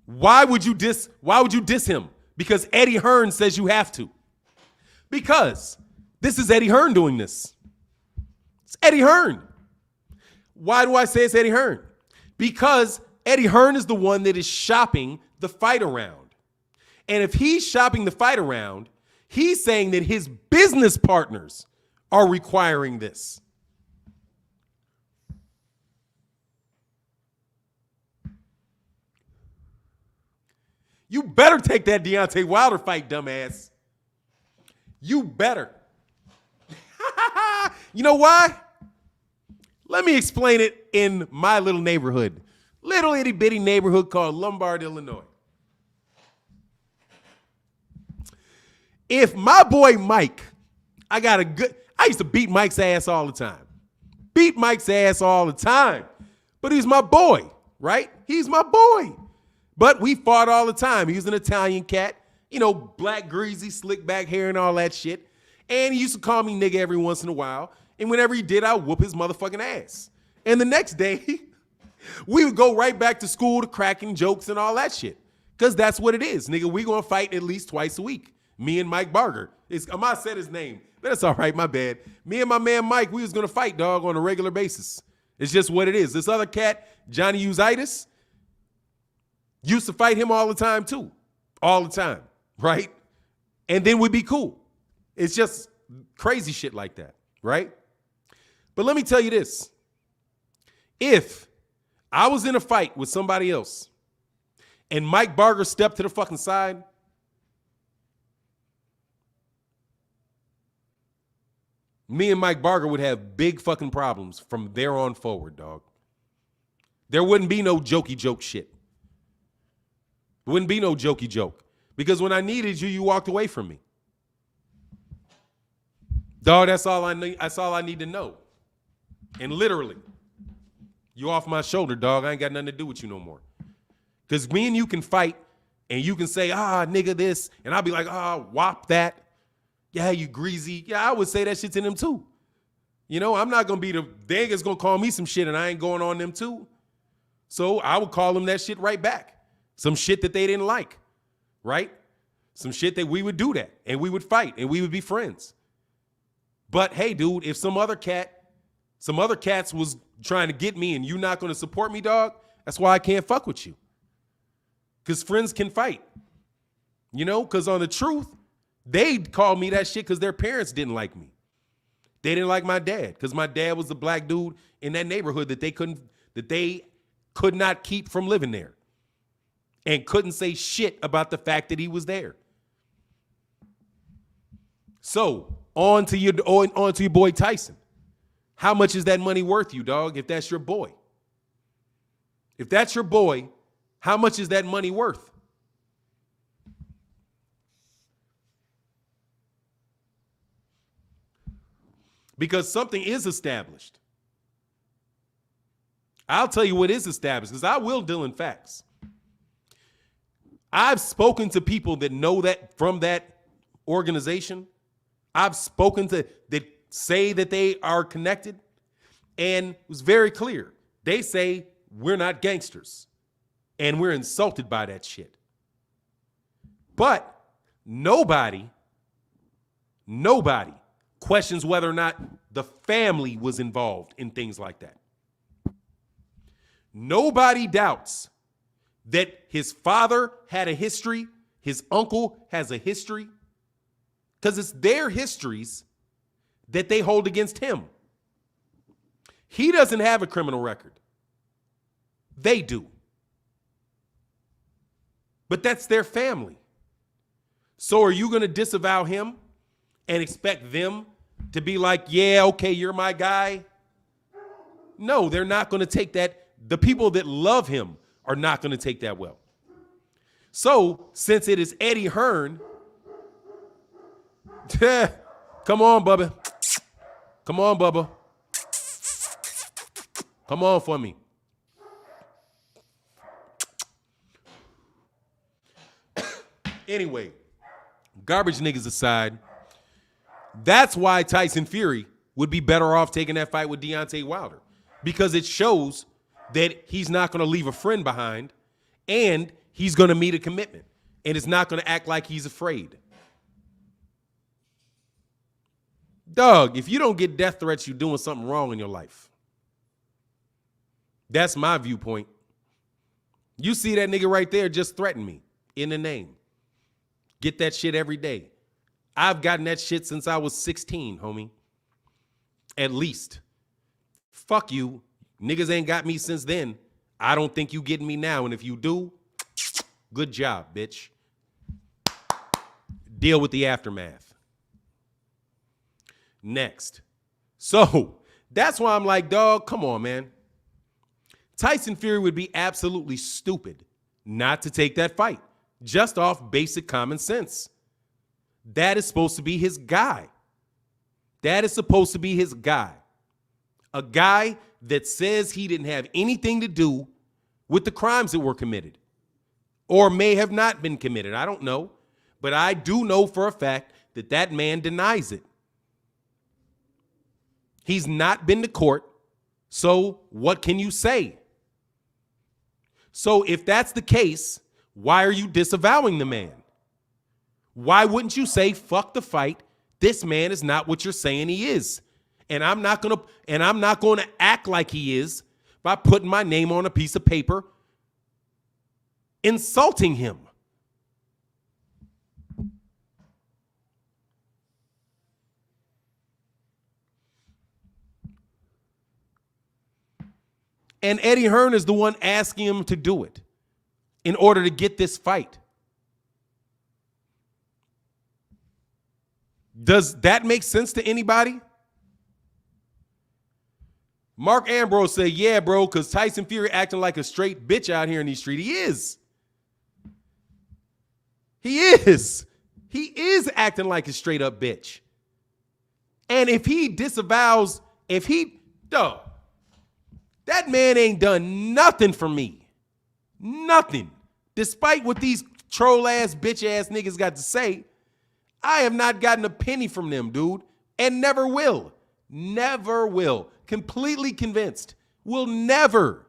Why would you diss him? Because Eddie Hearn says you have to. Because this is Eddie Hearn doing this. It's Eddie Hearn. Why do I say it's Eddie Hearn? Because Eddie Hearn is the one that is shopping the fight around. And if he's shopping the fight around, he's saying that his business partners are requiring this. You better take that Deontay Wilder fight, dumbass. You better. You know why? Let me explain it in my little neighborhood. Little itty bitty neighborhood called Lombard, Illinois. If my boy Mike, I used to beat Mike's ass all the time. But he's my boy, right? He's my boy. But we fought all the time. He was an Italian cat, black, greasy, slick back hair and all that shit. And he used to call me nigga every once in a while. And whenever he did, I'd whoop his motherfucking ass. And the next day, we would go right back to school to cracking jokes and all that shit. Because that's what it is. Nigga, we going to fight at least twice a week. Me and Mike Barger. I might have said his name, but that's all right, my bad. Me and my man Mike, we was going to fight, dog, on a regular basis. It's just what it is. This other cat, Johnny Uzitis, used to fight him all the time, too. All the time, right? And then we'd be cool. It's just crazy shit like that, right? But let me tell you this. If I was in a fight with somebody else and Mike Barger stepped to the fucking side, me and Mike Barger would have big fucking problems from there on forward, dog. There wouldn't be no jokey joke shit. There wouldn't be no jokey joke. Because when I needed you, you walked away from me. Dog, that's all I need. That's all I need to know. And literally, you off my shoulder, dog. I ain't got nothing to do with you no more. Because me and you can fight, and you can say, nigga, this. And I'll be like, whop that. Yeah, you greasy. Yeah, I would say that shit to them too. You know, I'm not going to be they niggas going to call me some shit, and I ain't going on them too. So I would call them that shit right back. Some shit that they didn't like, right? Some shit that we would do that, and we would fight, and we would be friends. But hey, dude, if some other cats was trying to get me and you not going to support me, dog, that's why I can't fuck with you. Because friends can fight. You know, because on the truth, they called me that shit because their parents didn't like me. They didn't like my dad because my dad was the black dude in that neighborhood that they could not keep from living there and couldn't say shit about the fact that he was there. So on to your boy Tyson. How much is that money worth you, dog, if that's your boy? If that's your boy, how much is that money worth? Because something is established. I'll tell you what is established, because I will deal in facts. I've spoken to people that know that from that organization. I've spoken to that say that they are connected, and it was very clear. They say we're not gangsters, and we're insulted by that shit. But nobody questions whether or not the family was involved in things like that. Nobody doubts that his father had a history, his uncle has a history, because it's their histories that they hold against him. He doesn't have a criminal record. They do. But that's their family. So are you going to disavow him and expect them to be like, yeah, okay, you're my guy? No, they're not going to take that. The people that love him are not going to take that well. So since it is Eddie Hearn, come on, Bubba. Come on, Bubba. Come on for me. Anyway, garbage niggas aside, that's why Tyson Fury would be better off taking that fight with Deontay Wilder, because it shows that he's not going to leave a friend behind, and he's going to meet a commitment, and it's not going to act like he's afraid. Dog, if you don't get death threats, you're doing something wrong in your life. That's my viewpoint. You see that nigga right there just threaten me in the name. Get that shit every day. I've gotten that shit since I was 16, homie. At least. Fuck you. Niggas ain't got me since then. I don't think you getting me now. And if you do, good job, bitch. Deal with the aftermath. Next. So that's why I'm like, dog, come on, man. Tyson Fury would be absolutely stupid not to take that fight, just off basic common sense. That is supposed to be his guy. That is supposed to be his guy. A guy that says he didn't have anything to do with the crimes that were committed, or may have not been committed. I don't know. But I do know for a fact that that man denies it. He's not been to court, so what can you say? So if that's the case, why are you disavowing the man? Why wouldn't you say, fuck the fight? This man is not what you're saying he is. And I'm not going to act like he is by putting my name on a piece of paper, insulting him. And Eddie Hearn is the one asking him to do it in order to get this fight. Does that make sense to anybody? Mark Ambrose said, yeah, bro, because Tyson Fury acting like a straight bitch out here in these streets. He is. He is. He is acting like a straight up bitch. And if he disavows, that man ain't done nothing for me. Nothing. Despite what these troll ass, bitch ass niggas got to say, I have not gotten a penny from them, dude. And never will. Never will. Completely convinced. Will never.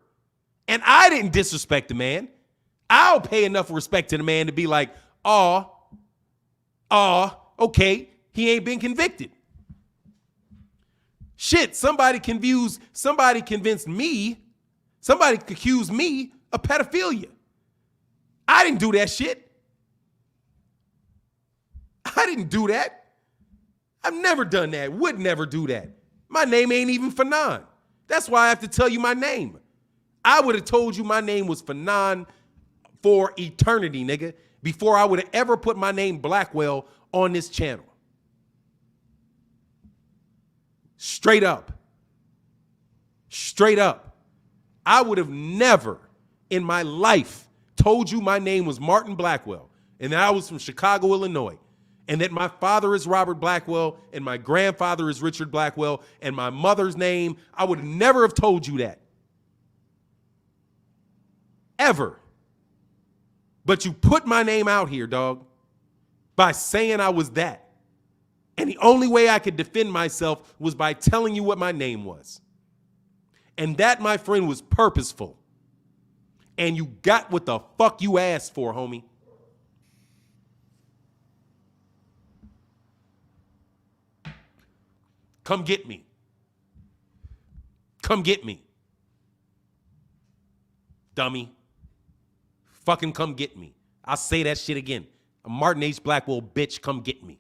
And I didn't disrespect the man. I'll pay enough respect to the man to be like, okay, he ain't been convicted. Shit, somebody convinced me, somebody accused me of pedophilia. I didn't do that shit. I didn't do that. I've never done that. Would never do that. My name ain't even Fanon. That's why I have to tell you my name. I would have told you my name was Fanon for eternity, nigga, before I would have ever put my name Blackwell on this channel. Straight up. Straight up. I would have never in my life told you my name was Martin Blackwell and that I was from Chicago, Illinois, and that my father is Robert Blackwell and my grandfather is Richard Blackwell and my mother's name. I would never have told you that. Ever. But you put my name out here, dog, by saying I was that. And the only way I could defend myself was by telling you what my name was. And that, my friend, was purposeful. And you got what the fuck you asked for, homie. Come get me. Come get me. Dummy. Fucking come get me. I'll say that shit again. A Martin H. Blackwell bitch, come get me.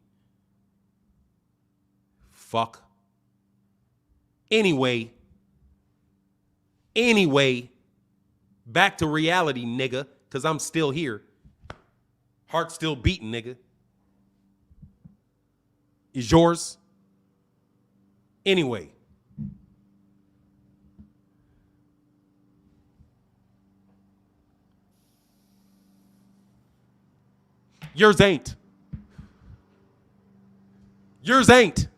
Fuck. Anyway, back to reality, nigga, because I'm still here. Heart still beating, nigga. Is yours? Anyway. Yours ain't. Yours ain't.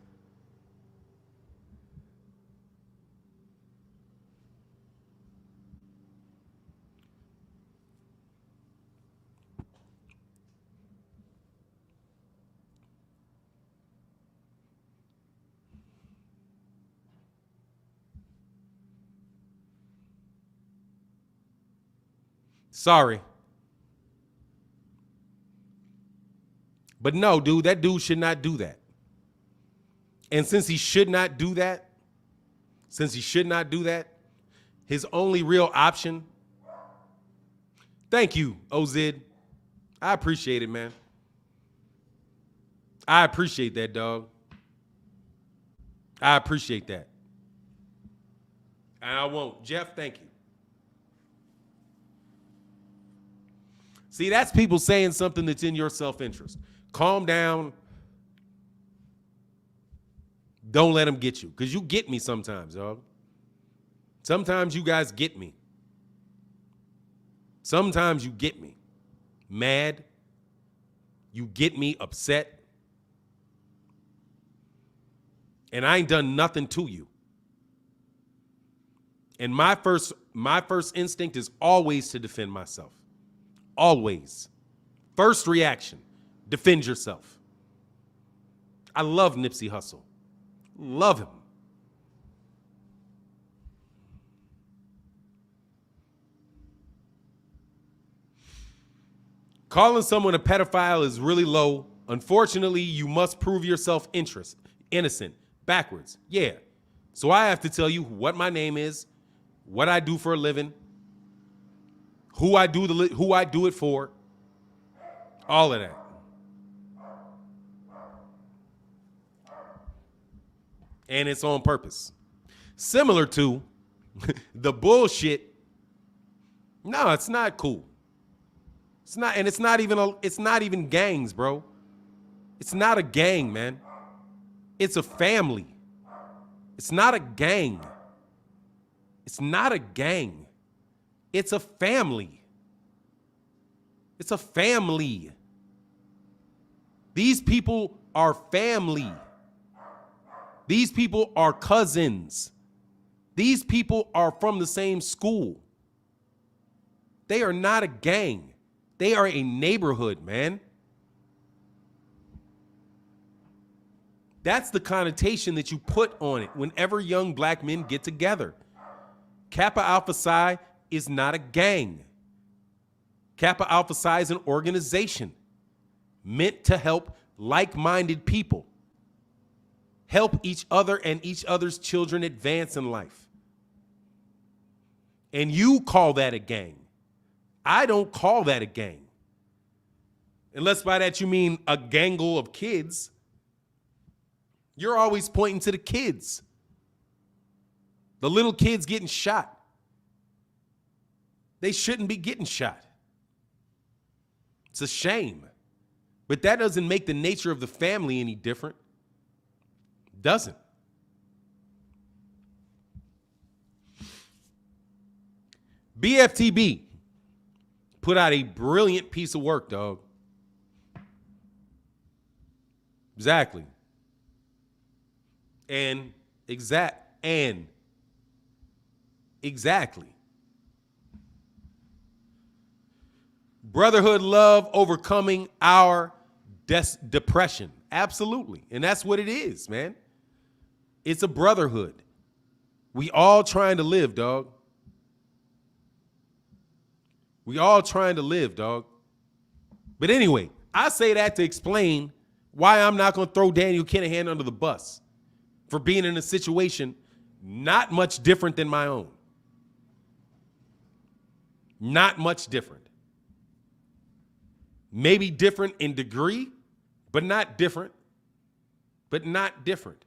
Sorry. But no, dude, that dude should not do that. And since he should not do that, his only real option. Thank you, Ozid. I appreciate it, man. I appreciate that, dog. I appreciate that. And I won't. Jeff, thank you. See, that's people saying something that's in your self-interest. Calm down. Don't let them get you. Because you get me sometimes, dog. Sometimes you guys get me. Sometimes you get me mad. You get me upset. And I ain't done nothing to you. And my first instinct is always to defend myself. Always. First reaction, defend yourself. I love Nipsey Hussle. Love him. Calling someone a pedophile is really low. Unfortunately, you must prove yourself innocent. Backwards. Yeah. So I have to tell you what my name is, what I do for a living, who I do it for, all of that. And it's on purpose. Similar to The bullshit. No, it's not cool. It's not, and it's not even gangs, bro. It's not a gang, man. It's a family. It's not a gang. It's not a gang. It's a family. It's a family. These people are family. These people are cousins. These people are from the same school. They are not a gang. They are a neighborhood, man. That's the connotation that you put on it whenever young black men get together. Kappa Alpha Psi is not a gang. Kappa Alpha Psi is an organization meant to help like-minded people, help each other and each other's children advance in life. And you call that a gang. I don't call that a gang. Unless by that you mean a gangle of kids. You're always pointing to the kids. The little kids getting shot. They shouldn't be getting shot. It's a shame. But that doesn't make the nature of the family any different. Doesn't. BFTB put out a brilliant piece of work, dog. Exactly. Exactly. Brotherhood love overcoming our depression. Absolutely. And that's what it is, man. It's a brotherhood. We all trying to live, dog. We all trying to live, dog. But anyway, I say that to explain why I'm not going to throw Daniel Kinahan under the bus for being in a situation not much different than my own. Not much different. Maybe different in degree, but not different. But not different.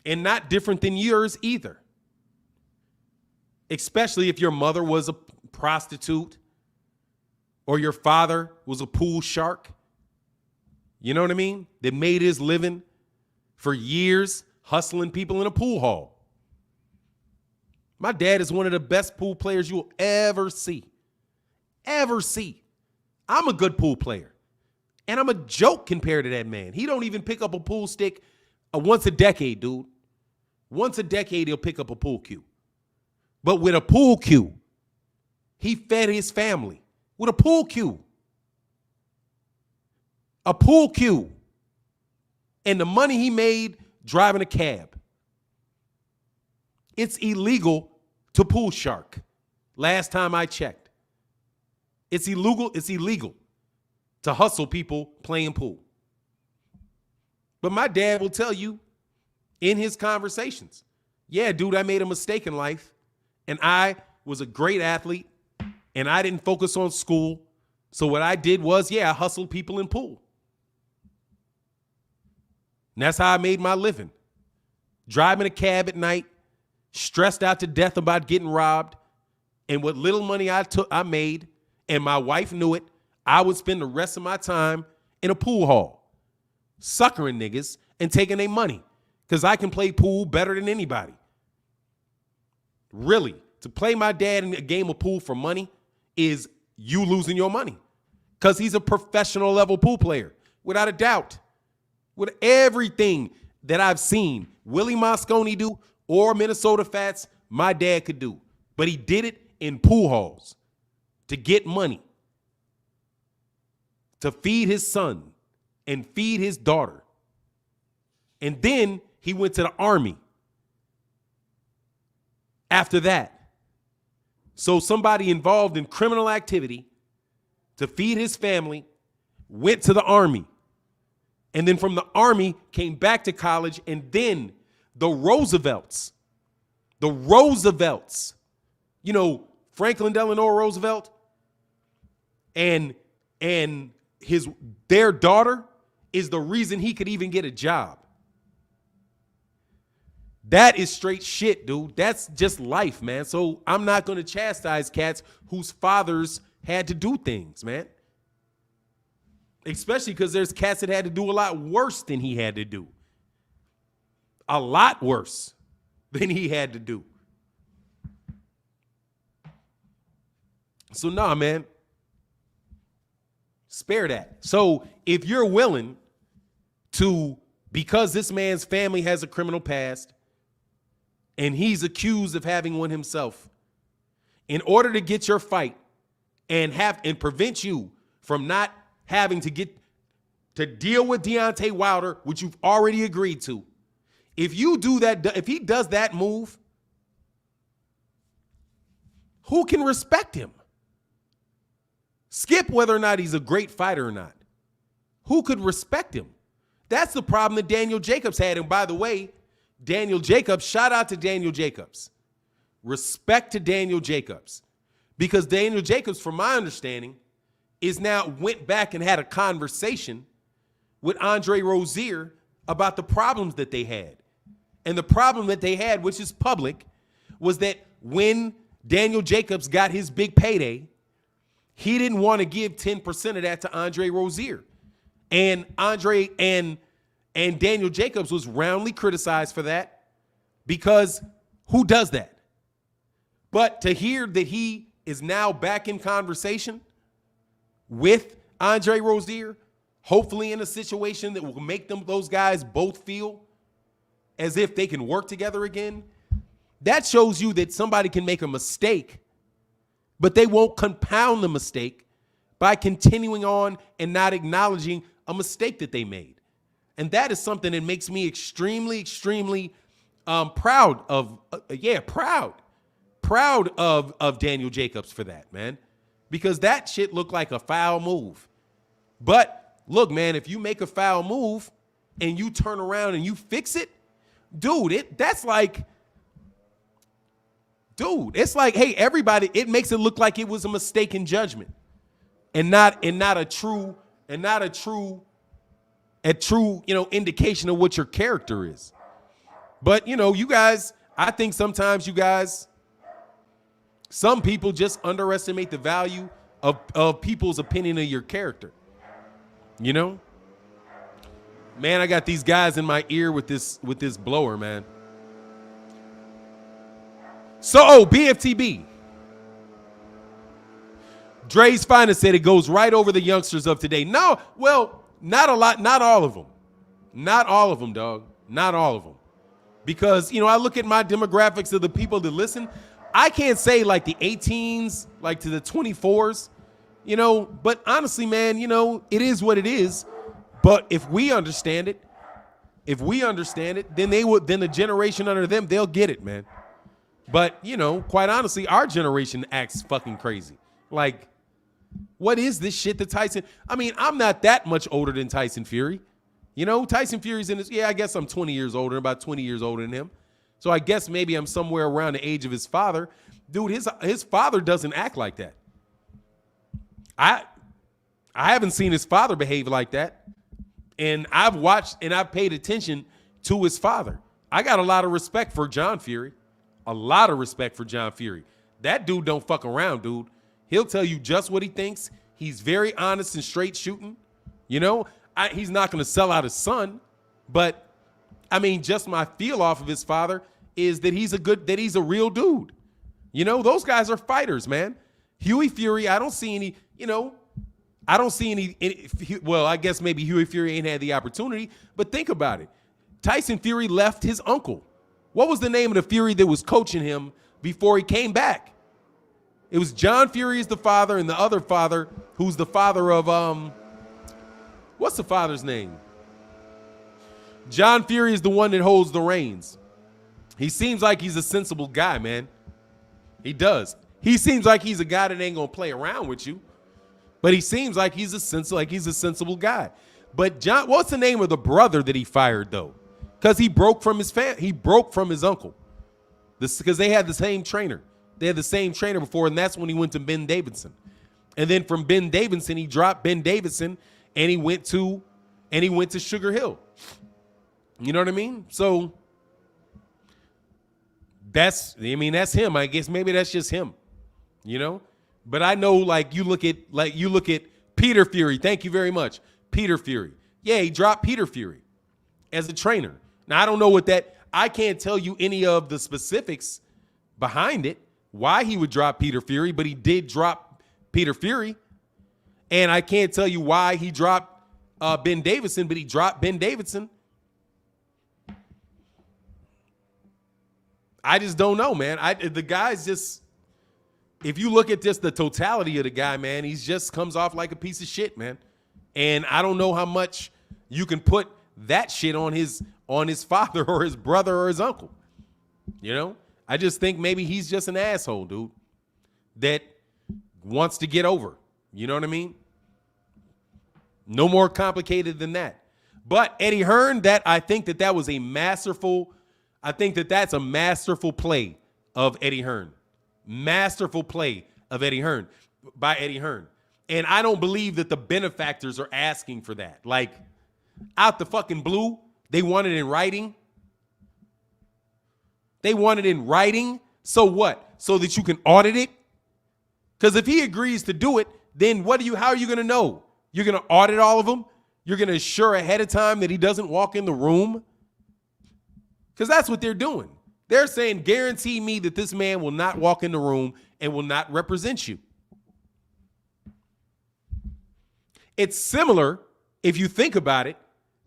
And not different than yours either. Especially if your mother was a prostitute or your father was a pool shark. You know what I mean? That made his living for years hustling people in a pool hall. My dad is one of the best pool players you will ever see. Ever see. I'm a good pool player. And I'm a joke compared to that man. He don't even pick up a pool stick once a decade, dude. Once a decade, he'll pick up a pool cue. But with a pool cue, he fed his family. With a pool cue. A pool cue. And the money he made driving a cab. It's illegal to pool shark. Last time I checked. It's illegal to hustle people playing pool. But my dad will tell you in his conversations, yeah, dude, I made a mistake in life. And I was a great athlete. And I didn't focus on school. So what I did was, I hustled people in pool. And that's how I made my living. Driving a cab at night, stressed out to death about getting robbed. And what little money I made, and my wife knew it, I would spend the rest of my time in a pool hall, suckering niggas and taking their money. Because I can play pool better than anybody. Really, to play my dad in a game of pool for money is you losing your money. Because he's a professional level pool player, without a doubt. With everything that I've seen Willie Mosconi do or Minnesota Fats, my dad could do. But he did it in pool halls to get money, to feed his son and feed his daughter. And then he went to the Army after that. So somebody involved in criminal activity to feed his family went to the Army. And then from the Army came back to college. And then the Roosevelts, you know, Franklin Delano Roosevelt and their daughter is the reason he could even get a job. That is straight shit, dude. That's just life, man. So I'm not going to chastise cats whose fathers had to do things, man. Especially because there's cats that had to do a lot worse than he had to do. A lot worse than he had to do. So nah, man. Spare that. So if you're willing to, because this man's family has a criminal past and he's accused of having one himself, in order to get your fight and prevent you from not having to get to deal with Deontay Wilder, which you've already agreed to, if you do that, if he does that move, who can respect him? Skip whether or not he's a great fighter or not. Who could respect him? That's the problem that Daniel Jacobs had. And by the way, Daniel Jacobs, shout out to Daniel Jacobs. Respect to Daniel Jacobs. Because Daniel Jacobs, from my understanding, went back and had a conversation with Andre Rozier about the problems that they had. And the problem that they had, which is public, was that when Daniel Jacobs got his big payday, he didn't want to give 10% of that to Andre Rozier. And Andre and Daniel Jacobs was roundly criticized for that, because who does that? But to hear that he is now back in conversation with Andre Rozier, hopefully in a situation that will make those guys both feel as if they can work together again, that shows you that somebody can make a mistake, but they won't compound the mistake by continuing on and not acknowledging a mistake that they made. And that is something that makes me extremely, extremely proud of, proud of Daniel Jacobs for that, man. Because that shit looked like a foul move. But look, man, if you make a foul move and you turn around and you fix it, dude, it's like, hey, everybody, it makes it look like it was a mistaken judgment and not a true, indication of what your character is. But, you guys, I think sometimes some people just underestimate the value of people's opinion of your character. Man, I got these guys in my ear with this blower, man. So, BFTB. Dre's Finest said it goes right over the youngsters of today. No, well, not a lot, not all of them. Not all of them, dog. Not all of them. Because, I look at my demographics of the people that listen. I can't say like the 18s, like to the 24s, but honestly, man, it is what it is. But if we understand it, then then the generation under them, they'll get it, man. But, quite honestly, our generation acts fucking crazy. Like, what is this shit that Tyson? I mean, I'm not that much older than Tyson Fury. Tyson Fury's in his, I guess I'm 20 years older, about 20 years older than him. So I guess maybe I'm somewhere around the age of his father. Dude, his father doesn't act like that. I haven't seen his father behave like that. And I've watched and I've paid attention to his father. I got a lot of respect for John Fury. A lot of respect for John Fury. That dude don't fuck around, dude. He'll tell you just what he thinks. He's very honest and straight shooting. He's not going to sell out his son, but I mean, just my feel off of his father is that he's a real dude. Those guys are fighters, man. Huey Fury, I don't see any, well, I guess maybe Huey Fury ain't had the opportunity, but think about it. Tyson Fury left his uncle. What was the name of the Fury that was coaching him before he came back? It was John Fury is the father, and the other father, who's the father of, what's the father's name? John Fury is the one that holds the reins. He seems like he's a sensible guy, man. He does. He seems like he's a guy that ain't gonna play around with you, but he seems like he's a sensible guy. But John, what's the name of the brother that he fired though? Because he broke from his uncle. Because they had the same trainer. They had the same trainer before, and that's when he went to Ben Davidson. And then from Ben Davidson, he dropped Ben Davidson, and he went to Sugar Hill. You know what I mean? So That's him. I guess maybe that's just him, you know? But I know, you look at Peter Fury. Thank you very much. Peter Fury. Yeah, he dropped Peter Fury as a trainer. Now, I don't know I can't tell you any of the specifics behind it, why he would drop Peter Fury, but he did drop Peter Fury. And I can't tell you why he dropped Ben Davison, but he dropped Ben Davison. I just don't know, man. The guy's just, if you look at just the totality of the guy, man, he just comes off like a piece of shit, man. And I don't know how much you can put that shit on his father or his brother or his uncle. You know? I just think maybe he's just an asshole, dude, that wants to get over. You know what I mean? No more complicated than that. But Eddie Hearn, I think that was a masterful, that's a masterful play of Eddie Hearn. Masterful play of Eddie Hearn by Eddie Hearn. And I don't believe that the benefactors are asking for that. Like, out the fucking blue, they want it in writing. They want it in writing. So what? So that you can audit it? Because if he agrees to do it, then how are you going to know? You're going to audit all of them? You're going to assure ahead of time that he doesn't walk in the room? Because that's what they're doing. They're saying, guarantee me that this man will not walk in the room and will not represent you. It's similar, if you think about it,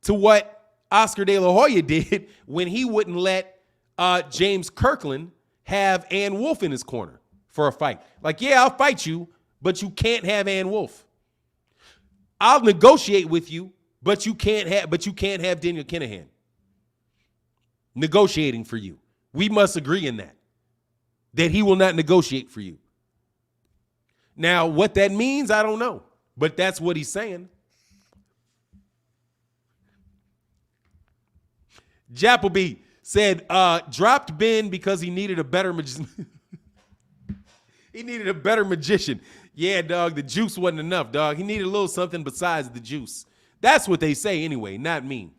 to what Oscar De La Hoya did when he wouldn't let James Kirkland have Ann Wolfe in his corner for a fight. Like, yeah, I'll fight you, but you can't have Ann Wolfe. I'll negotiate with you, but you can't have Daniel Kinahan negotiating for you. We must agree in that he will not negotiate for you. Now, what that means, I don't know, but that's what he's saying. Jappleby said, dropped Ben because he needed a better he needed a better magician. Yeah, dog, the juice wasn't enough, dog. He needed a little something besides the juice. That's what they say anyway, not me.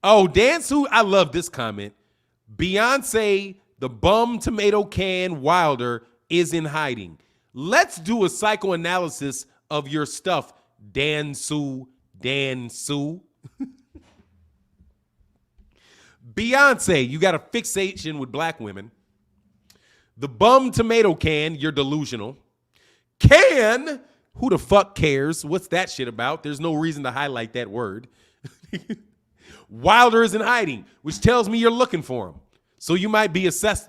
Oh, Dansu, I love this comment. Beyonce, the bum tomato can Wilder, is in hiding. Let's do a psychoanalysis of your stuff, Dansu. Beyonce, you got a fixation with black women. The bum tomato can, you're delusional. Can, who the fuck cares? What's that shit about? There's no reason to highlight that word. Wilder is in hiding, which tells me you're looking for him. So you might be obsessed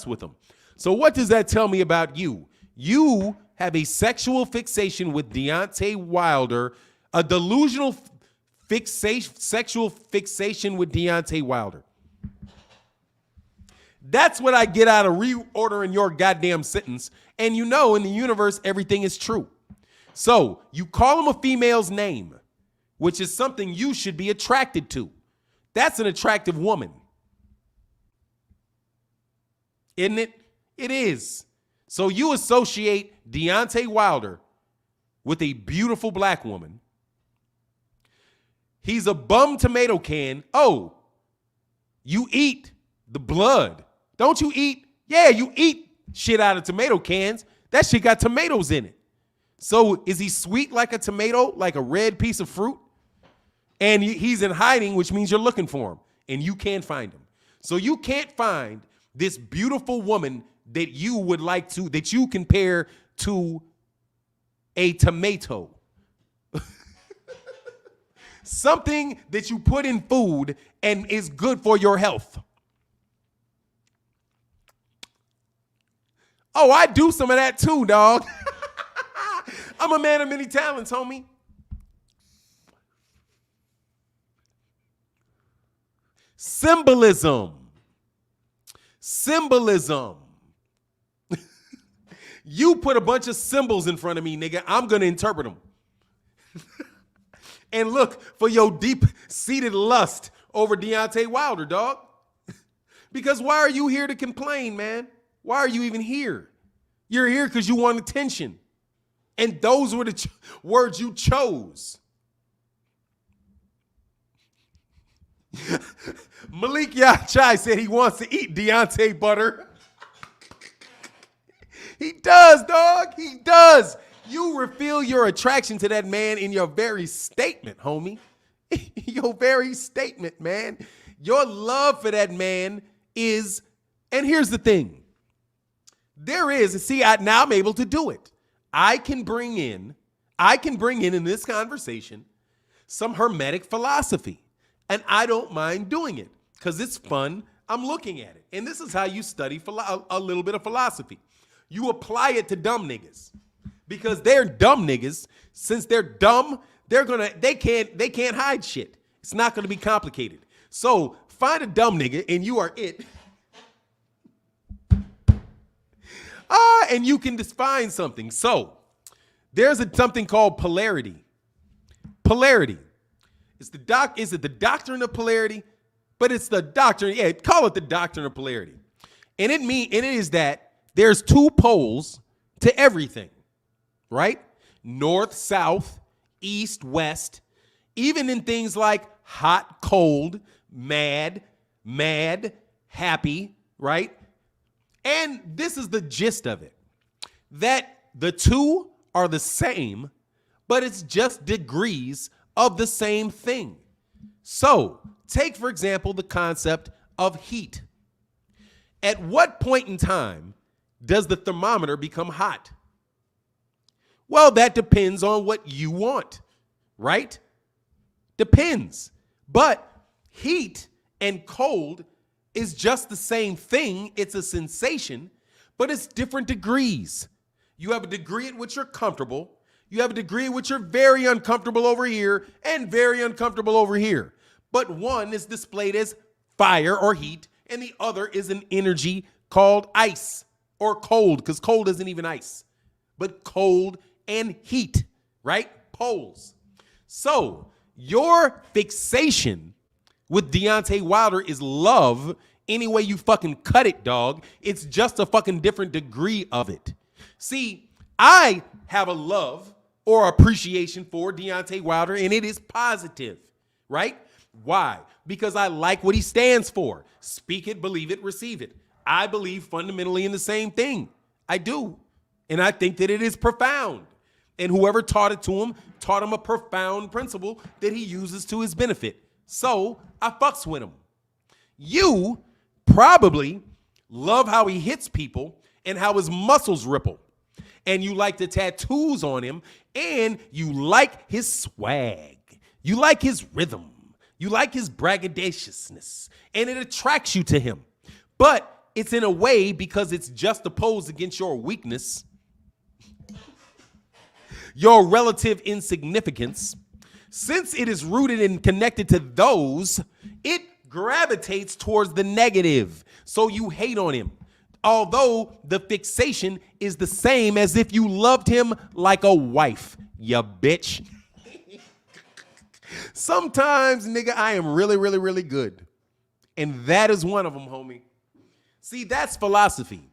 with him. So what does that tell me about you? You have a sexual fixation with Deontay Wilder, a delusional sexual fixation with Deontay Wilder. That's what I get out of reordering your goddamn sentence. And you know, in the universe, everything is true. So you call him a female's name, which is something you should be attracted to. That's an attractive woman. Isn't it? It is. So you associate Deontay Wilder with a beautiful black woman. He's a bum tomato can. Oh, you eat the blood. Don't you eat? Yeah, you eat shit out of tomato cans. That shit got tomatoes in it. So is he sweet like a tomato, like a red piece of fruit? And he's in hiding, which means you're looking for him, and you can't find him. So you can't find this beautiful woman that you would like to, that you compare to a tomato. Something that you put in food and is good for your health. Oh, I do some of that too, dog. I'm a man of many talents, homie. Symbolism. You put a bunch of symbols in front of me, nigga. I'm going to interpret them. And look for your deep-seated lust over Deontay Wilder, dog. Because why are you here to complain, man? Why are you even here? You're here because you want attention. And those were the words you chose. Malik Yachai said he wants to eat Deontay Butter. He does, dog. He does. You reveal your attraction to that man in your very statement, homie. Your very statement, man. Your love for that man is, and here's the thing. Now I'm able to do it. I can bring in this conversation some hermetic philosophy. And I don't mind doing it because it's fun. I'm looking at it. And this is how you study a little bit of philosophy. You apply it to dumb niggas because they're dumb niggas. Since they're dumb, they can't hide shit. It's not going to be complicated. So find a dumb nigga and you are it. And you can define something. So there's something called polarity. Polarity. Is it the doctrine of polarity? But it's the doctrine, call it the doctrine of polarity. And it is that there's two poles to everything, right? North, south, east, west, even in things like hot, cold, mad, happy, right? And this is the gist of it, that the two are the same, but it's just degrees of the same thing. So take, for example, the concept of heat. At what point in time does the thermometer become hot? Well, that depends on what you want, right? Depends. But heat and cold is just the same thing. It's a sensation, but it's different degrees. You have a degree at which you're comfortable. You have a degree at which you're very uncomfortable over here and very uncomfortable over here. But one is displayed as fire or heat, and the other is an energy called ice or cold, because cold isn't even ice, but cold and heat, right? Poles. So your fixation with Deontay Wilder is love any way you fucking cut it, dog. It's just a fucking different degree of it. See, I have a love or appreciation for Deontay Wilder, and it is positive, right? Why? Because I like what he stands for. Speak it, believe it, receive it. I believe fundamentally in the same thing. I do. And I think that it is profound. And whoever taught it to him taught him a profound principle that he uses to his benefit. So I fucks with him. You probably love how he hits people and how his muscles ripple. And you like the tattoos on him, and you like his swag. You like his rhythm. You like his braggadociousness, and it attracts you to him. But it's in a way because it's just opposed against your weakness, your relative insignificance. Since it is rooted and connected to those, it gravitates towards the negative. So you hate on him. Although the fixation is the same as if you loved him like a wife, ya bitch. Sometimes, nigga, I am really, really, really good. And that is one of them, homie. See, that's philosophy.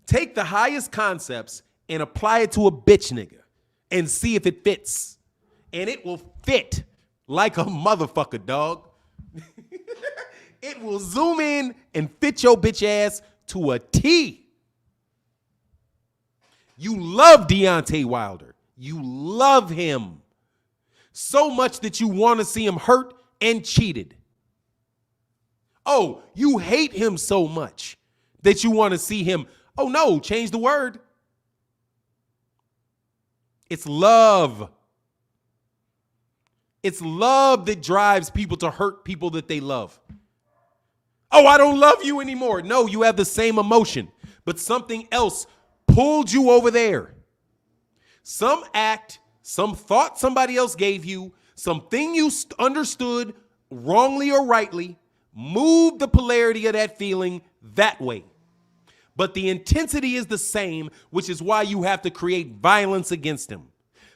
Take the highest concepts and apply it to a bitch nigga and see if it fits. And it will fit like a motherfucker, dog. It will zoom in and fit your bitch ass to a T. You love Deontay Wilder. You love him so much that you want to see him hurt and cheated. Oh, you hate him so much that you want to see him. Oh no, change the word. It's love. It's love that drives people to hurt people that they love. Oh, I don't love you anymore. No, you have the same emotion, but something else pulled you over there. Some act, some thought somebody else gave you, something you understood wrongly or rightly, moved the polarity of that feeling that way. But the intensity is the same, which is why you have to create violence against him.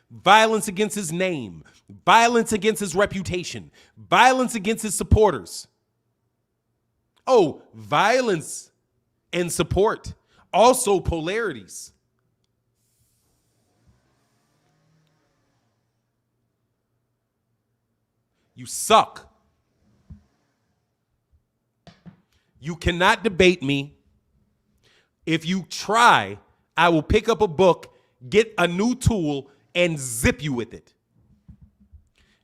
Violence against his name, violence against his reputation, violence against his supporters. Oh, violence and support, also polarities. You suck. You cannot debate me. If you try, I will pick up a book, get a new tool, and zip you with it.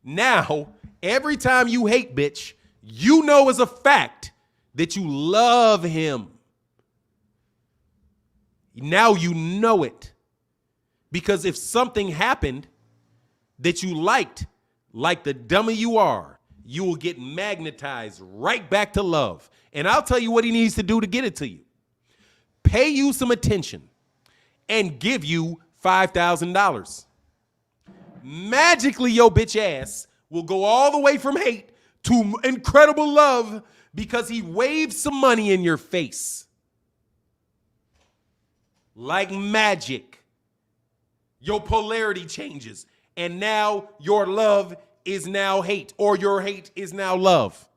Now, every time you hate bitch, you know as a fact that you love him. Now you know it. Because if something happened that you liked, like the dummy you are, you will get magnetized right back to love. And I'll tell you what he needs to do to get it to you. Pay you some attention and give you $5,000. Magically, your bitch ass will go all the way from hate to incredible love because he waved some money in your face. Like magic. Your polarity changes. And now your love is now hate, or your hate is now love.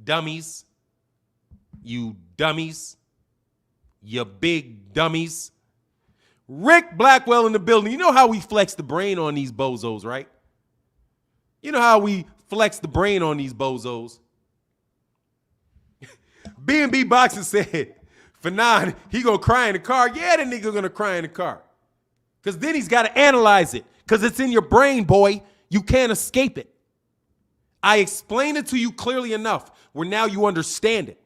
Dummies. You dummies. You big dummies. Rick Blackwell in the building. You know how we flex the brain on these bozos, right? You know how we flex the brain on these bozos. B&B Boxing said, for 9, he gonna cry in the car. Yeah, that nigga gonna cry in the car. Because then he's got to analyze it. Because it's in your brain, boy. You can't escape it. I explained it to you clearly enough where now you understand it.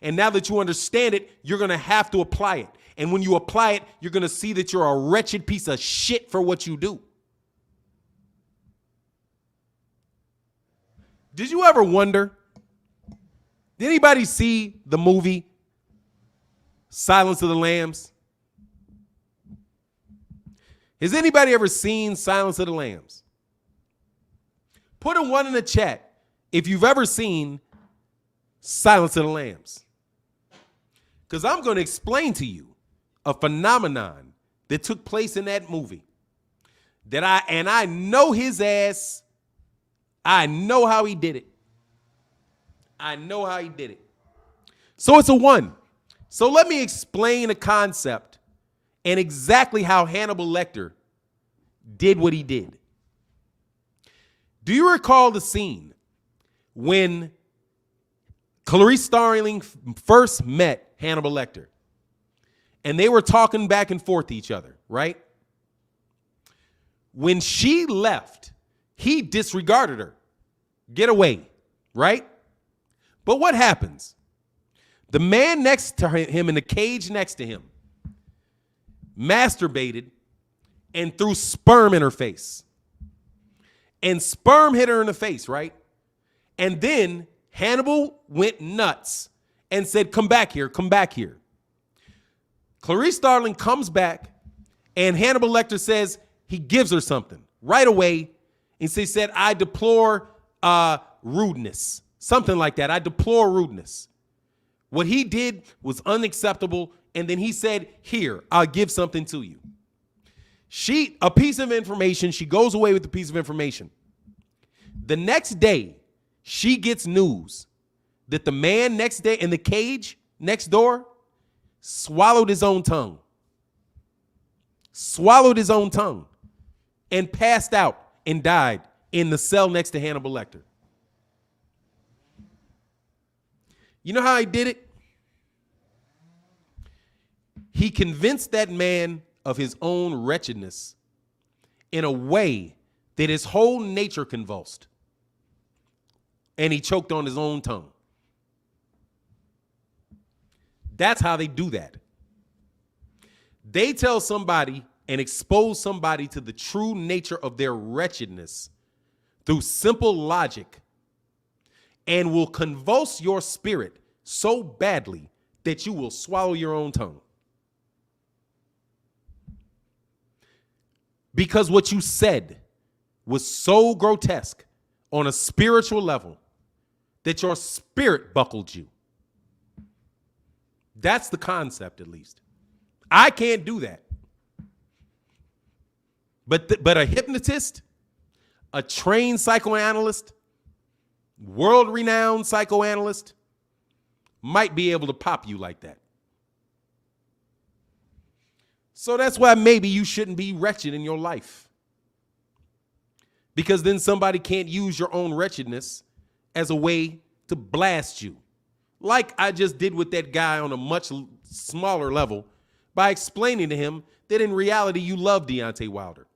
And now that you understand it, you're going to have to apply it. And when you apply it, you're going to see that you're a wretched piece of shit for what you do. Did you ever wonder? Did anybody see the movie Silence of the Lambs? Has anybody ever seen Silence of the Lambs? Put a 1 in the chat if you've ever seen Silence of the Lambs. Because I'm going to explain to you a phenomenon that took place in that movie. I know his ass. I know how he did it. I know how he did it. So it's a 1. So let me explain a concept and exactly how Hannibal Lecter did what he did. Do you recall the scene when Clarice Starling first met Hannibal Lecter? And they were talking back and forth to each other, right? When she left, he disregarded her. Get away, right? But what happens? The man next to him in the cage next to him masturbated and threw sperm in her face. And sperm hit her in the face, right? And then Hannibal went nuts and said, come back here, come back here. Clarice Starling comes back, and Hannibal Lecter says he gives her something right away. And he said, I deplore rudeness. Something like that. I deplore rudeness. What he did was unacceptable. And then he said, here, I'll give something to you. A piece of information, she goes away with the piece of information. The next day, she gets news that the man next day in the cage next door swallowed his own tongue. Swallowed his own tongue and passed out and died in the cell next to Hannibal Lecter. You know how he did it? He convinced that man of his own wretchedness in a way that his whole nature convulsed. And he choked on his own tongue. That's how they do that. They tell somebody and expose somebody to the true nature of their wretchedness through simple logic and will convulse your spirit so badly that you will swallow your own tongue. Because what you said was so grotesque on a spiritual level that your spirit buckled you. That's the concept, at least. I can't do that. But a hypnotist, a trained psychoanalyst, world-renowned psychoanalyst might be able to pop you like that. So that's why maybe you shouldn't be wretched in your life. Because then somebody can't use your own wretchedness as a way to blast you. like I just did with that guy on a much smaller level, by explaining to him that in reality you love Deontay Wilder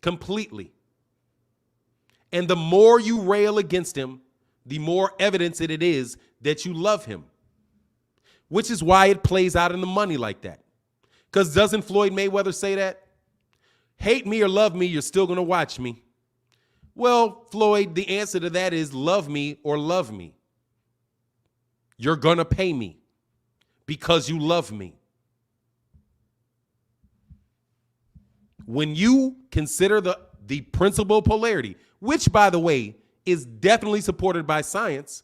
completely. And the more you rail against him, the more evidence it is that you love him, which is why it plays out in the money like that. Because doesn't Floyd Mayweather say that? Hate me or love me, you're still going to watch me. Well, Floyd, the answer to that is love me or love me. You're going to pay me because you love me. When you consider the principal polarity, which, by the way, is definitely supported by science,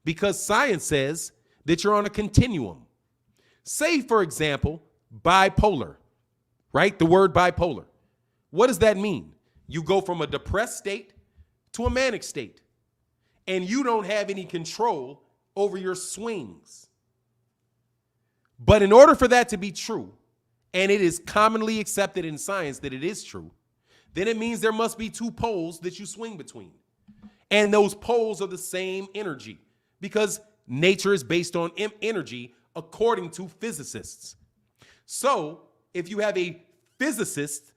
because science says that you're on a continuum. Say, for example, bipolar, right? The word bipolar. What does that mean? You go from a depressed state to a manic state, and you don't have any control over your swings. But in order for that to be true, and it is commonly accepted in science that it is true, then it means there must be two poles that you swing between. And those poles are the same energy, because nature is based on energy according to physicists. So if you have a physicist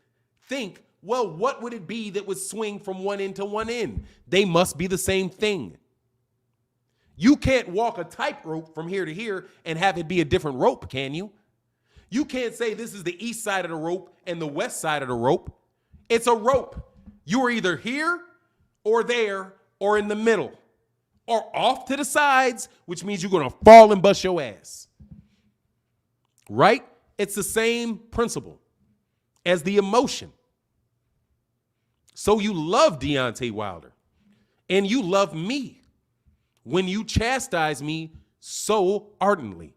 think, well, what would it be that would swing from one end to one end? They must be the same thing. You can't walk a tightrope from here to here and have it be a different rope, can you? You can't say this is the east side of the rope and the west side of the rope. It's a rope. You are either here or there or in the middle or off to the sides, which means you're going to fall and bust your ass. Right? It's the same principle as the emotion. So you love Deontay Wilder and you love me when you chastise me so ardently.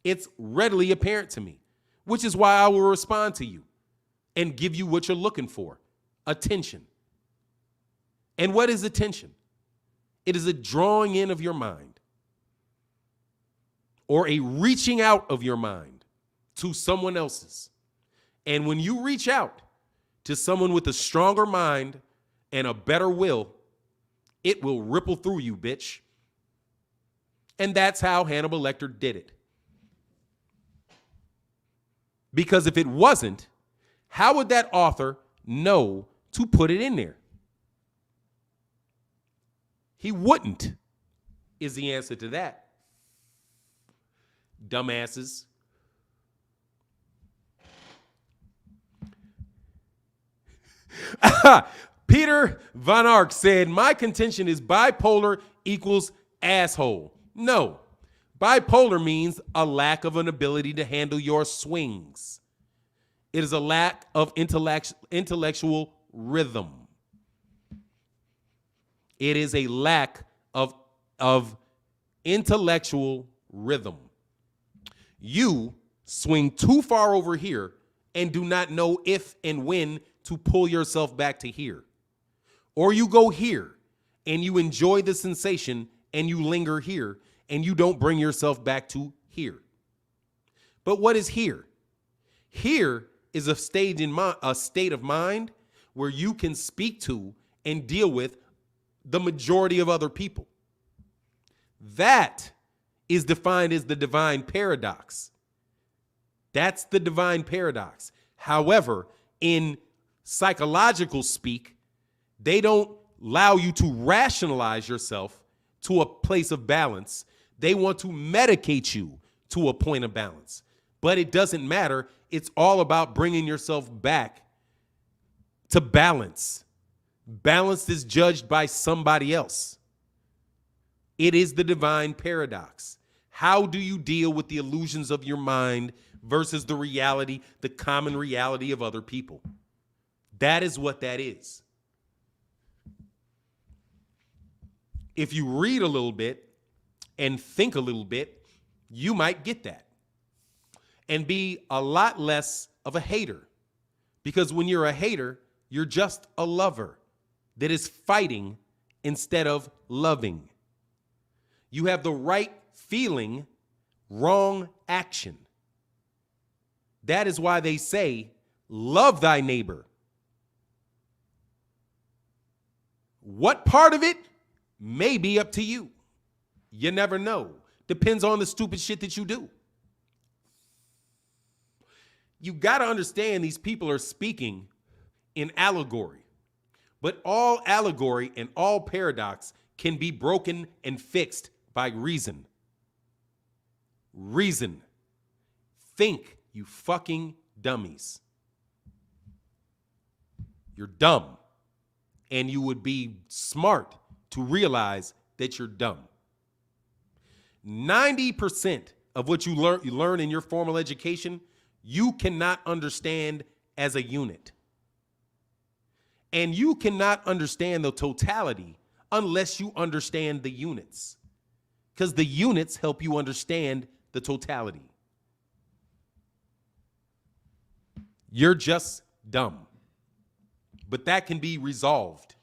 It's readily apparent to me, which is why I will respond to you and give you what you're looking for, attention. And what is attention? It is a drawing in of your mind or a reaching out of your mind to someone else's. And when you reach out to someone with a stronger mind and a better will, it will ripple through you, bitch. And that's how Hannibal Lecter did it. Because if it wasn't, how would that author know to put it in there? He wouldn't, is the answer to that. Dumbasses. Peter Von Ark said, my contention is bipolar equals asshole. No. Bipolar means a lack of an ability to handle your swings. It is a lack of intellectual rhythm. It is a lack of intellectual rhythm. You swing too far over here and do not know if and when to pull yourself back to here. Or you go here and you enjoy the sensation and you linger here and you don't bring yourself back to here. But what is here? Here is a state of mind where you can speak to and deal with the majority of other people. That is defined as the divine paradox. That's the divine paradox. However, in psychological speak, they don't allow you to rationalize yourself to a place of balance. They want to medicate you to a point of balance. But it doesn't matter. It's all about bringing yourself back to balance. Balance is judged by somebody else. It is the divine paradox. How do you deal with the illusions of your mind versus the reality, the common reality of other people? That is what that is. If you read a little bit and think a little bit, you might get that and be a lot less of a hater. Because when you're a hater, you're just a lover that is fighting instead of loving. You have the right feeling, wrong action. That is why they say, love thy neighbor. What part of it may be up to you. You never know. Depends on the stupid shit that you do. You got to understand these people are speaking in allegory. But all allegory and all paradox can be broken and fixed by reason. Reason. Think, you fucking dummies. You're dumb. And you would be smart to realize that you're dumb. 90% of what you learn in your formal education, you cannot understand as a unit. And you cannot understand the totality unless you understand the units. Because the units help you understand the totality. You're just dumb. But that can be resolved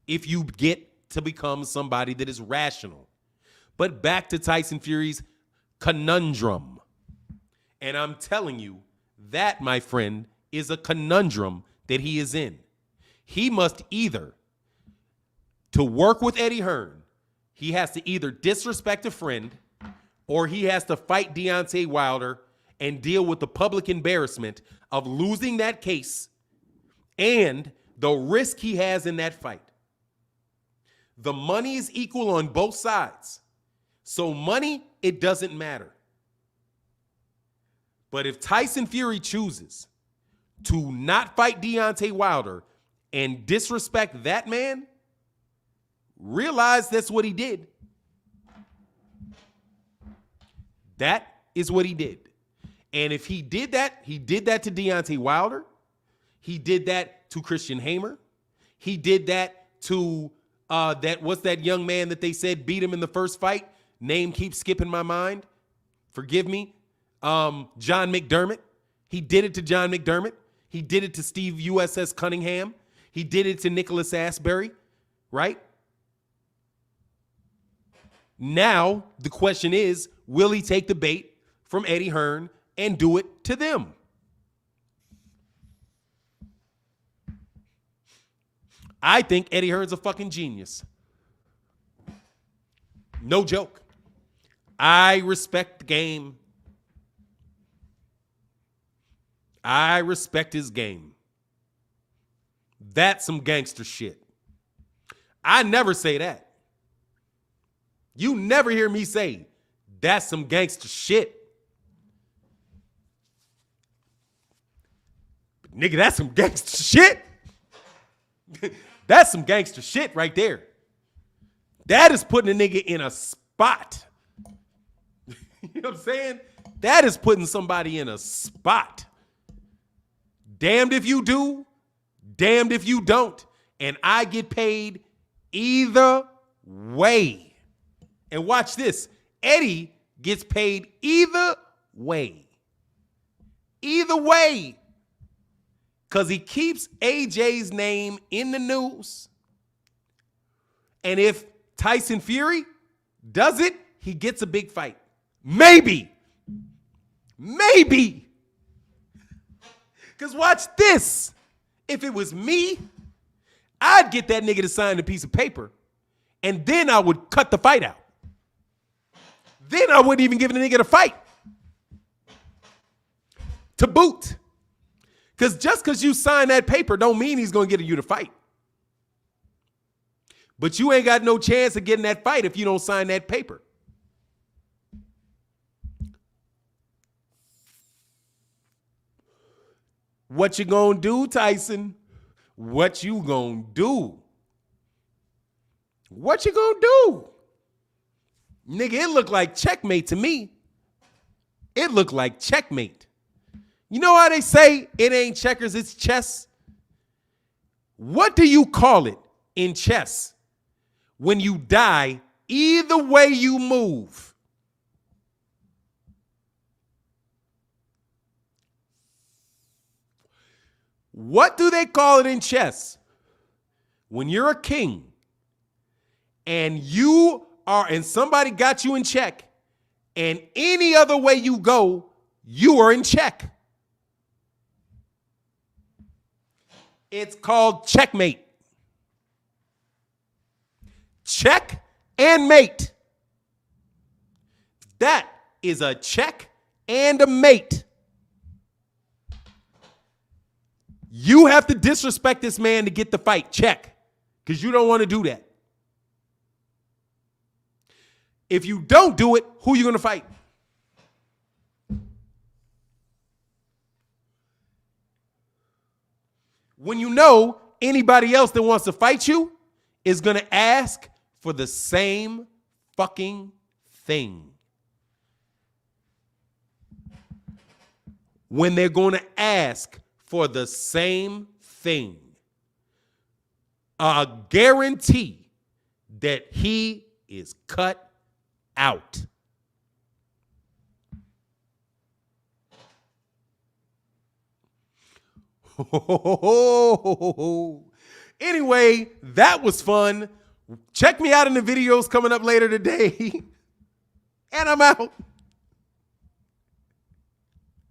if you get to become somebody that is rational. But back to Tyson Fury's conundrum. And I'm telling you, that, my friend, is a conundrum that he is in. He must either, to work with Eddie Hearn, he has to either disrespect a friend or he has to fight Deontay Wilder and deal with the public embarrassment of losing that case and the risk he has in that fight. The money is equal on both sides. So money, it doesn't matter. But if Tyson Fury chooses to not fight Deontay Wilder and disrespect that man, realize that's what he did. That is what he did. And if he did that to Deontay Wilder. He did that to Christian Hamer. He did that to what's that young man that they said beat him in the first fight? Name keeps skipping my mind. Forgive me. John McDermott. He did it to John McDermott. He did it to Steve USS Cunningham. He did it to Nicholas Asbury, right? Now, the question is, will he take the bait from Eddie Hearn and do it to them? I think Eddie Hearn's a fucking genius. No joke. I respect the game. I respect his game. That's some gangster shit. I never say that. You never hear me say, that's some gangster shit. But nigga, that's some gangster shit. That's some gangster shit right there. That is putting a nigga in a spot. You know what I'm saying? That is putting somebody in a spot. Damned if you do, damned if you don't. And I get paid either way. And watch this. Eddie gets paid either way. Either way. Because he keeps AJ's name in the news. And if Tyson Fury does it, he gets a big fight. Maybe. Maybe. Because watch this. If it was me, I'd get that nigga to sign a piece of paper. And then I would cut the fight out. Then I wouldn't even give the nigga the fight. To boot. Because just because you sign that paper don't mean he's going to get you to fight. But you ain't got no chance of getting that fight if you don't sign that paper. What you gonna do, Tyson? What you gonna do? What you gonna do? Nigga, it looked like checkmate to me. It looked like checkmate. You know how they say it ain't checkers, it's chess? What do you call it in chess when you die either way you move? What do they call it in chess? When you're a king and and somebody got you in check, and any other way you go, you are in check. It's called checkmate. Check and mate. That is a check and a mate. You have to disrespect this man to get the fight. Check. Because you don't want to do that. If you don't do it, who are you going to fight? When you know anybody else that wants to fight you is going to ask for the same fucking thing. When they're going to ask for the same thing, I guarantee that he is cut out. Anyway, that was fun. Check me out in the videos coming up later today. And I'm out.